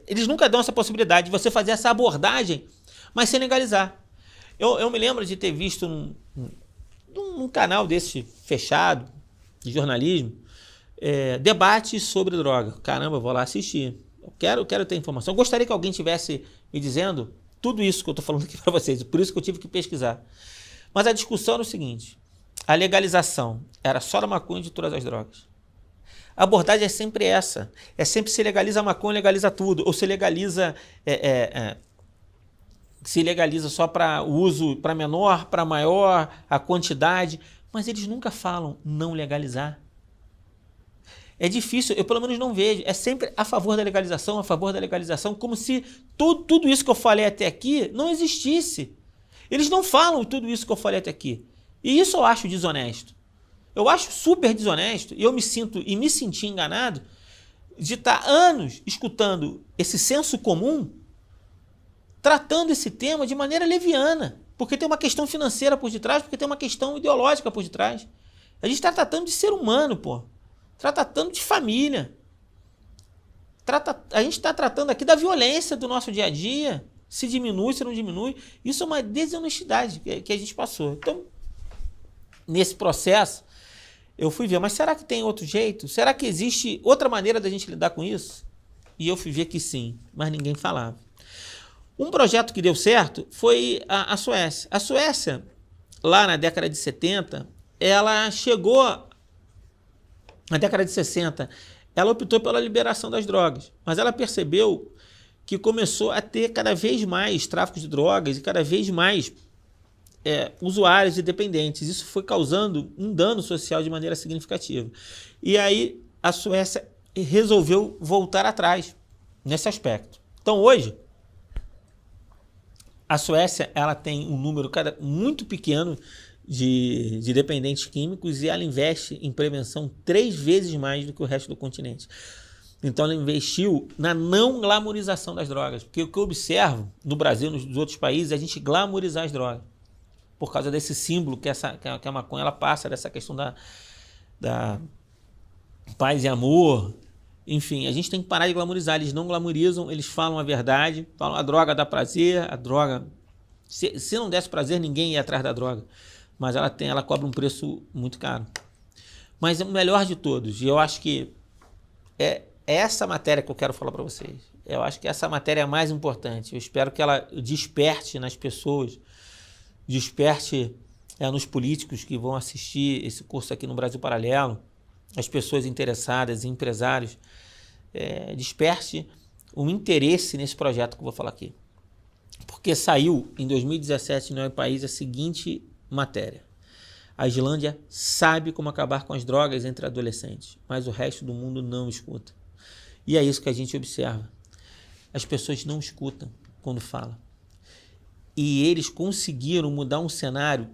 Eles nunca dão essa possibilidade de você fazer essa abordagem, mas sem legalizar. Eu me lembro de ter visto num canal desse fechado, de jornalismo, debate sobre droga. Caramba, eu vou lá assistir. Eu quero ter informação. Eu gostaria que alguém tivesse me dizendo tudo isso que eu estou falando aqui para vocês. Por isso que eu tive que pesquisar. Mas a discussão era o seguinte. A legalização era só da maconha de todas as drogas. A abordagem é sempre essa. É sempre se legaliza a maconha, legaliza tudo. Ou se legaliza... se legaliza só para o uso para menor, para maior, a quantidade, mas eles nunca falam não legalizar. É difícil, eu pelo menos não vejo, é sempre a favor da legalização, como se tudo isso que eu falei até aqui não existisse. Eles não falam tudo isso que eu falei até aqui. E isso eu acho desonesto. Eu acho super desonesto e eu me senti enganado de estar anos escutando esse senso comum tratando esse tema de maneira leviana, porque tem uma questão financeira por detrás, porque tem uma questão ideológica por detrás. A gente está tratando de ser humano, pô. Está tratando de família. A gente está tratando aqui da violência do nosso dia a dia, se diminui, se não diminui. Isso é uma desonestidade que a gente passou. Então, nesse processo, eu fui ver, mas será que tem outro jeito? Será que existe outra maneira da gente lidar com isso? E eu fui ver que sim, mas ninguém falava. Um projeto que deu certo foi a Suécia. A Suécia, lá na década de 70, ela chegou... Na década de 60, ela optou pela liberação das drogas, mas ela percebeu que começou a ter cada vez mais tráfico de drogas e cada vez mais usuários e dependentes. Isso foi causando um dano social de maneira significativa. E aí a Suécia resolveu voltar atrás nesse aspecto. Então hoje, a Suécia ela tem um número muito pequeno de dependentes químicos e ela investe em prevenção 3 vezes mais do que o resto do continente. Então ela investiu na não glamorização das drogas, porque o que eu observo no Brasil e nos outros países é a gente glamorizar as drogas, por causa desse símbolo que a maconha ela passa, dessa questão da paz e amor. Enfim, a gente tem que parar de glamorizar. Eles não glamorizam, eles falam a verdade, falam a droga dá prazer, a droga... Se não desse prazer, ninguém ia atrás da droga. Mas ela cobra um preço muito caro. Mas é o melhor de todos, e eu acho que é essa matéria que eu quero falar para vocês. Eu acho que essa matéria é a mais importante. Eu espero que ela desperte nas pessoas, desperte nos políticos que vão assistir esse curso aqui no Brasil Paralelo, as pessoas interessadas, empresários, desperte um interesse nesse projeto que eu vou falar aqui. Porque saiu em 2017 no País a seguinte matéria. A Islândia sabe como acabar com as drogas entre adolescentes, mas o resto do mundo não escuta. E é isso que a gente observa. As pessoas não escutam quando falam. E eles conseguiram mudar um cenário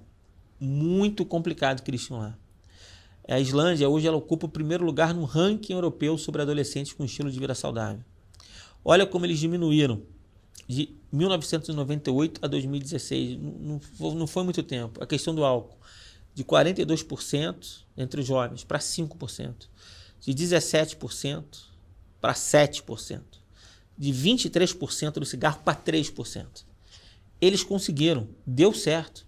muito complicado que eles tinham lá. A Islândia hoje ela ocupa o primeiro lugar no ranking europeu sobre adolescentes com estilo de vida saudável. Olha como eles diminuíram de 1998 a 2016, não foi muito tempo, a questão do álcool, de 42% entre os jovens para 5%, de 17% para 7%, de 23% do cigarro para 3%. Eles conseguiram, deu certo.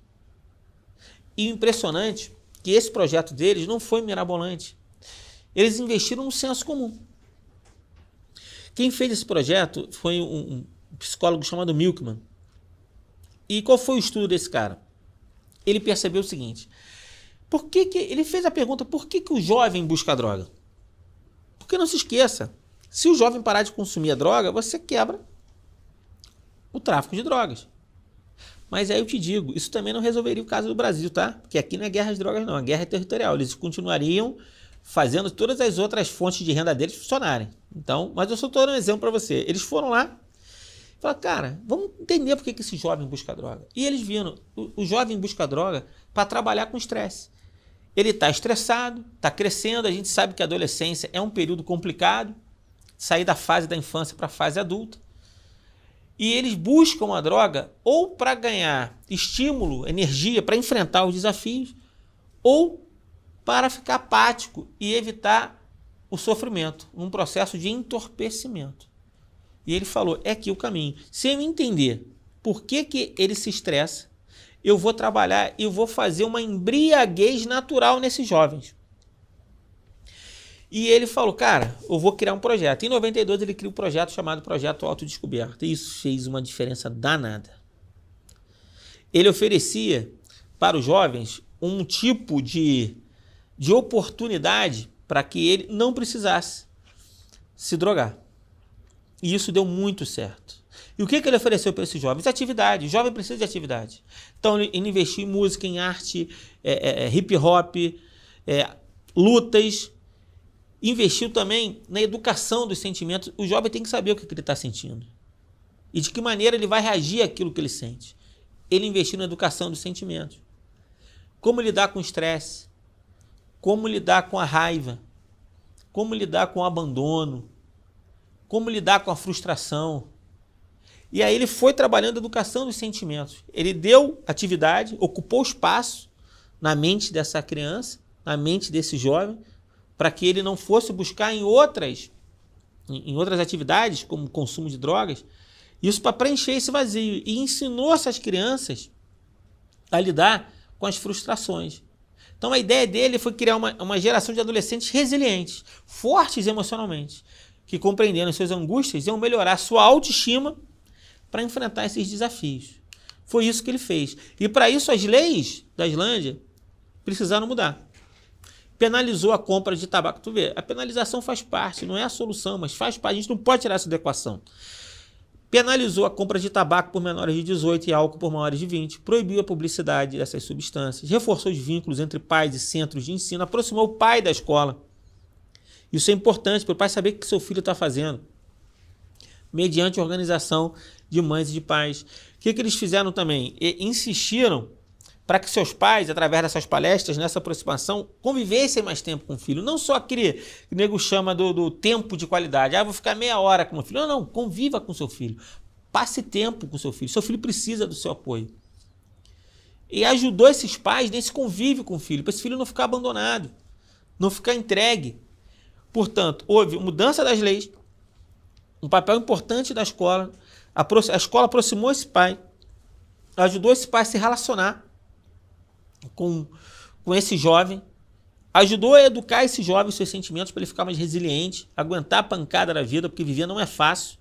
E o impressionante é que esse projeto deles não foi mirabolante. Eles investiram no senso comum. Quem fez esse projeto foi um psicólogo chamado Milkman. E qual foi o estudo desse cara? Ele percebeu o seguinte: ele fez a pergunta, por que o jovem busca a droga? Porque não se esqueça, se o jovem parar de consumir a droga, você quebra o tráfico de drogas. Mas aí eu te digo, isso também não resolveria o caso do Brasil, tá? Porque aqui não é guerra de drogas não, é guerra territorial. Eles continuariam fazendo todas as outras fontes de renda deles funcionarem. Então, mas eu só estou dando um exemplo para você. Eles foram lá e falaram, cara, vamos entender por que esse jovem busca droga. E eles viram, o jovem busca droga para trabalhar com estresse. Ele está estressado, está crescendo, a gente sabe que a adolescência é um período complicado, sair da fase da infância para a fase adulta. E eles buscam a droga ou para ganhar estímulo, energia para enfrentar os desafios, ou para ficar apático e evitar o sofrimento, um processo de entorpecimento. E ele falou, é aqui o caminho. Se eu entender por que ele se estressa, eu vou trabalhar e vou fazer uma embriaguez natural nesses jovens. E ele falou, cara, eu vou criar um projeto. Em 92 ele criou um projeto chamado Projeto Autodescoberta. E isso fez uma diferença danada. Ele oferecia para os jovens um tipo de oportunidade para que ele não precisasse se drogar. E isso deu muito certo. E o que ele ofereceu para esses jovens? Atividade. O jovem precisa de atividade. Então ele investiu em música, em arte, hip hop, lutas. Investiu também na educação dos sentimentos. O jovem tem que saber o que ele está sentindo. E de que maneira ele vai reagir àquilo que ele sente. Ele investiu na educação dos sentimentos. Como lidar com o estresse. Como lidar com a raiva. Como lidar com o abandono. Como lidar com a frustração. E aí ele foi trabalhando a educação dos sentimentos. Ele deu atividade, ocupou espaço na mente dessa criança, na mente desse jovem, para que ele não fosse buscar em outras atividades, como consumo de drogas, isso para preencher esse vazio. E ensinou essas crianças a lidar com as frustrações. Então a ideia dele foi criar uma geração de adolescentes resilientes, fortes emocionalmente, que compreendendo suas angústias iam melhorar sua autoestima para enfrentar esses desafios. Foi isso que ele fez. E para isso as leis da Islândia precisaram mudar. Penalizou a compra de tabaco. Tu vê, a penalização faz parte, não é a solução, mas faz parte. A gente não pode tirar isso da equação. Penalizou a compra de tabaco por menores de 18 e álcool por maiores de 20. Proibiu a publicidade dessas substâncias. Reforçou os vínculos entre pais e centros de ensino. Aproximou o pai da escola. Isso é importante para o pai saber o que seu filho está fazendo. Mediante a organização de mães e de pais. O que eles fizeram também? Insistiram para que seus pais, através dessas palestras, nessa aproximação, convivessem mais tempo com o filho. Não só aquele que o nego chama do tempo de qualidade. Ah, vou ficar meia hora com o meu filho. Não, conviva com o seu filho. Passe tempo com o seu filho. Seu filho precisa do seu apoio. E ajudou esses pais nesse convívio com o filho, para esse filho não ficar abandonado, não ficar entregue. Portanto, houve mudança das leis, um papel importante da escola. A escola aproximou esse pai, ajudou esse pai a se relacionar com esse jovem, ajudou a educar esse jovem, seus sentimentos, para ele ficar mais resiliente, aguentar a pancada da vida, porque viver não é fácil.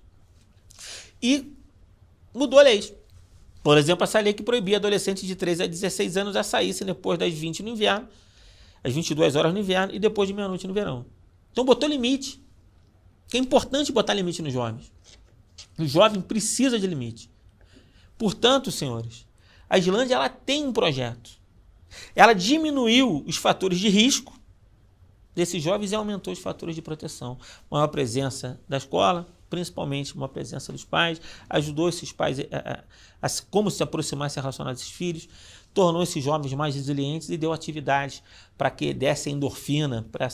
E mudou a lei. Por exemplo, essa lei que proibia adolescentes de 13 a 16 anos a saírem depois das 20 no inverno, às 22 horas no inverno e depois de meia-noite no verão. Então botou limite. É importante botar limite nos jovens. O jovem precisa de limite. Portanto, senhores, a Islândia ela tem um projeto. Ela diminuiu os fatores de risco desses jovens e aumentou os fatores de proteção. Maior presença da escola, principalmente uma presença dos pais, ajudou esses pais a como se aproximar e se relacionar com esses filhos, tornou esses jovens mais resilientes e deu atividades para que desse endorfina para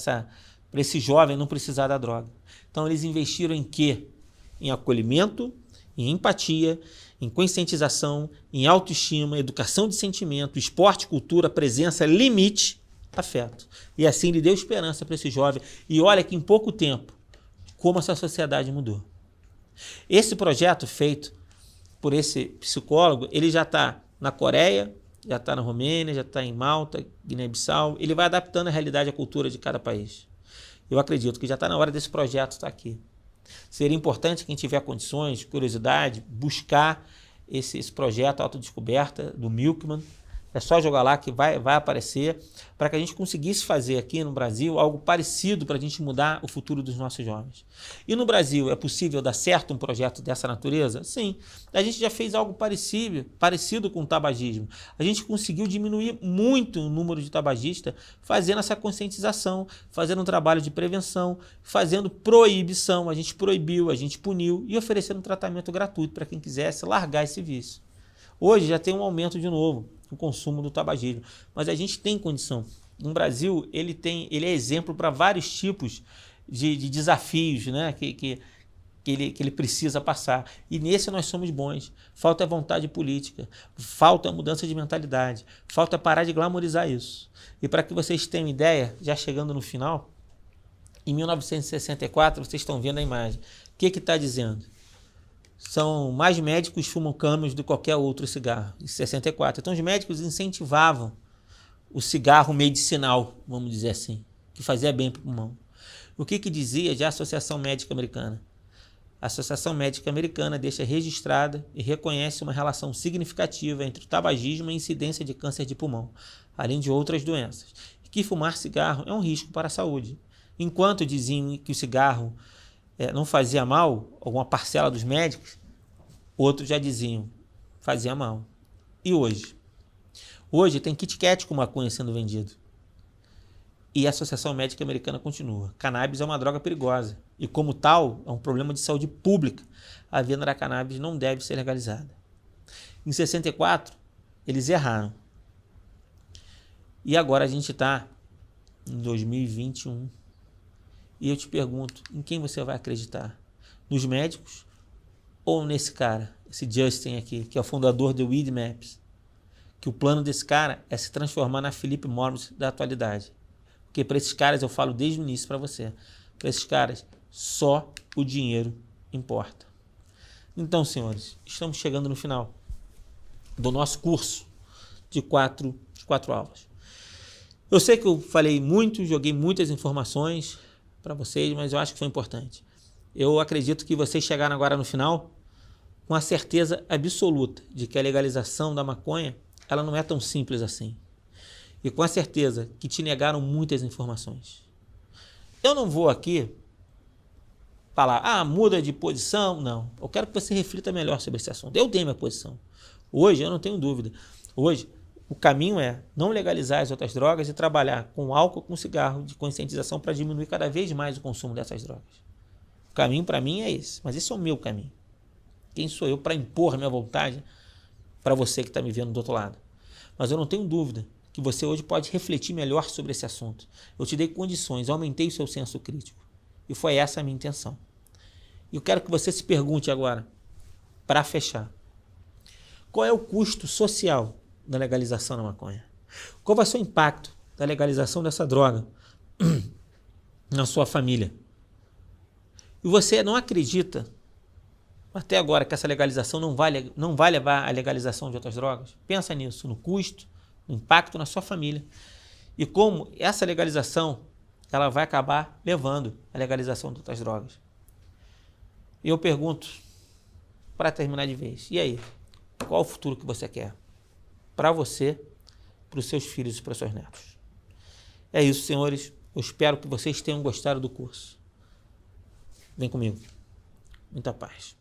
esse jovem não precisar da droga. Então eles investiram em quê? Em acolhimento, em empatia, em conscientização, em autoestima, educação de sentimento, esporte, cultura, presença, limite, afeto. E assim ele deu esperança para esse jovem. E olha que em pouco tempo, como essa sociedade mudou. Esse projeto feito por esse psicólogo, ele já está na Coreia, já está na Romênia, já está em Malta, Guiné-Bissau. Ele vai adaptando a realidade e a cultura de cada país. Eu acredito que já está na hora desse projeto estar aqui. Seria importante quem tiver condições, curiosidade, buscar esse projeto Autodescoberta do Milkman. É só jogar lá que vai aparecer, para que a gente conseguisse fazer aqui no Brasil algo parecido para a gente mudar o futuro dos nossos jovens. E no Brasil é possível dar certo um projeto dessa natureza? Sim. A gente já fez algo parecido com o tabagismo. A gente conseguiu diminuir muito o número de tabagistas fazendo essa conscientização, fazendo um trabalho de prevenção, fazendo proibição. A gente proibiu, a gente puniu e oferecendo um tratamento gratuito para quem quisesse largar esse vício. Hoje já tem um aumento de novo no consumo do tabagismo, mas a gente tem condição. No Brasil, ele é exemplo para vários tipos de desafios, né, que ele precisa passar. E nesse nós somos bons. Falta vontade política, falta mudança de mentalidade, falta parar de glamorizar isso. E para que vocês tenham ideia, já chegando no final, em 1964, vocês estão vendo a imagem. O que está dizendo? São mais médicos fumam Camels do que qualquer outro cigarro, em 64. Então os médicos incentivavam o cigarro medicinal, vamos dizer assim, que fazia bem para o pulmão. O que dizia já a Associação Médica Americana? A Associação Médica Americana deixa registrada e reconhece uma relação significativa entre o tabagismo e a incidência de câncer de pulmão, além de outras doenças, e que fumar cigarro é um risco para a saúde. Enquanto diziam que o cigarro não fazia mal, alguma parcela dos médicos, outros já diziam, fazia mal. E hoje? Hoje tem Kit Kat com maconha sendo vendido. E a Associação Médica Americana continua. Cannabis é uma droga perigosa e, como tal, é um problema de saúde pública. A venda da cannabis não deve ser legalizada. Em 64, eles erraram. E agora a gente está em 2021. E eu te pergunto, em quem você vai acreditar? Nos médicos ou nesse cara, esse Justin aqui, que é o fundador do Weed Maps? Que o plano desse cara é se transformar na Philip Morris da atualidade. Porque para esses caras, eu falo desde o início para você, para esses caras, só o dinheiro importa. Então, senhores, estamos chegando no final do nosso curso de quatro aulas. Eu sei que eu falei muito, joguei muitas informações para vocês, mas eu acho que foi importante. Eu acredito que vocês chegaram agora no final com a certeza absoluta de que a legalização da maconha ela não é tão simples assim. E com a certeza que te negaram muitas informações. Eu não vou aqui falar, muda de posição. Não, eu quero que você reflita melhor sobre esse assunto. Eu dei minha posição. Hoje eu não tenho dúvida. Hoje o caminho é não legalizar as outras drogas e trabalhar com álcool, com cigarro, de conscientização para diminuir cada vez mais o consumo dessas drogas. O caminho para mim é esse, mas esse é o meu caminho. Quem sou eu para impor minha vontade para você que está me vendo do outro lado? Mas eu não tenho dúvida que você hoje pode refletir melhor sobre esse assunto. Eu te dei condições, aumentei o seu senso crítico. E foi essa a minha intenção. E eu quero que você se pergunte agora, para fechar, qual é o custo social da legalização da maconha? Qual vai ser o impacto da legalização dessa droga na sua família? E você não acredita, até agora, que essa legalização não vai levar à legalização de outras drogas? Pensa nisso, no custo, no impacto na sua família. E como essa legalização ela vai acabar levando à legalização de outras drogas. E eu pergunto, para terminar de vez, e aí? Qual o futuro que você quer? Para você, para os seus filhos e para os seus netos. É isso, senhores. Eu espero que vocês tenham gostado do curso. Vem comigo. Muita paz.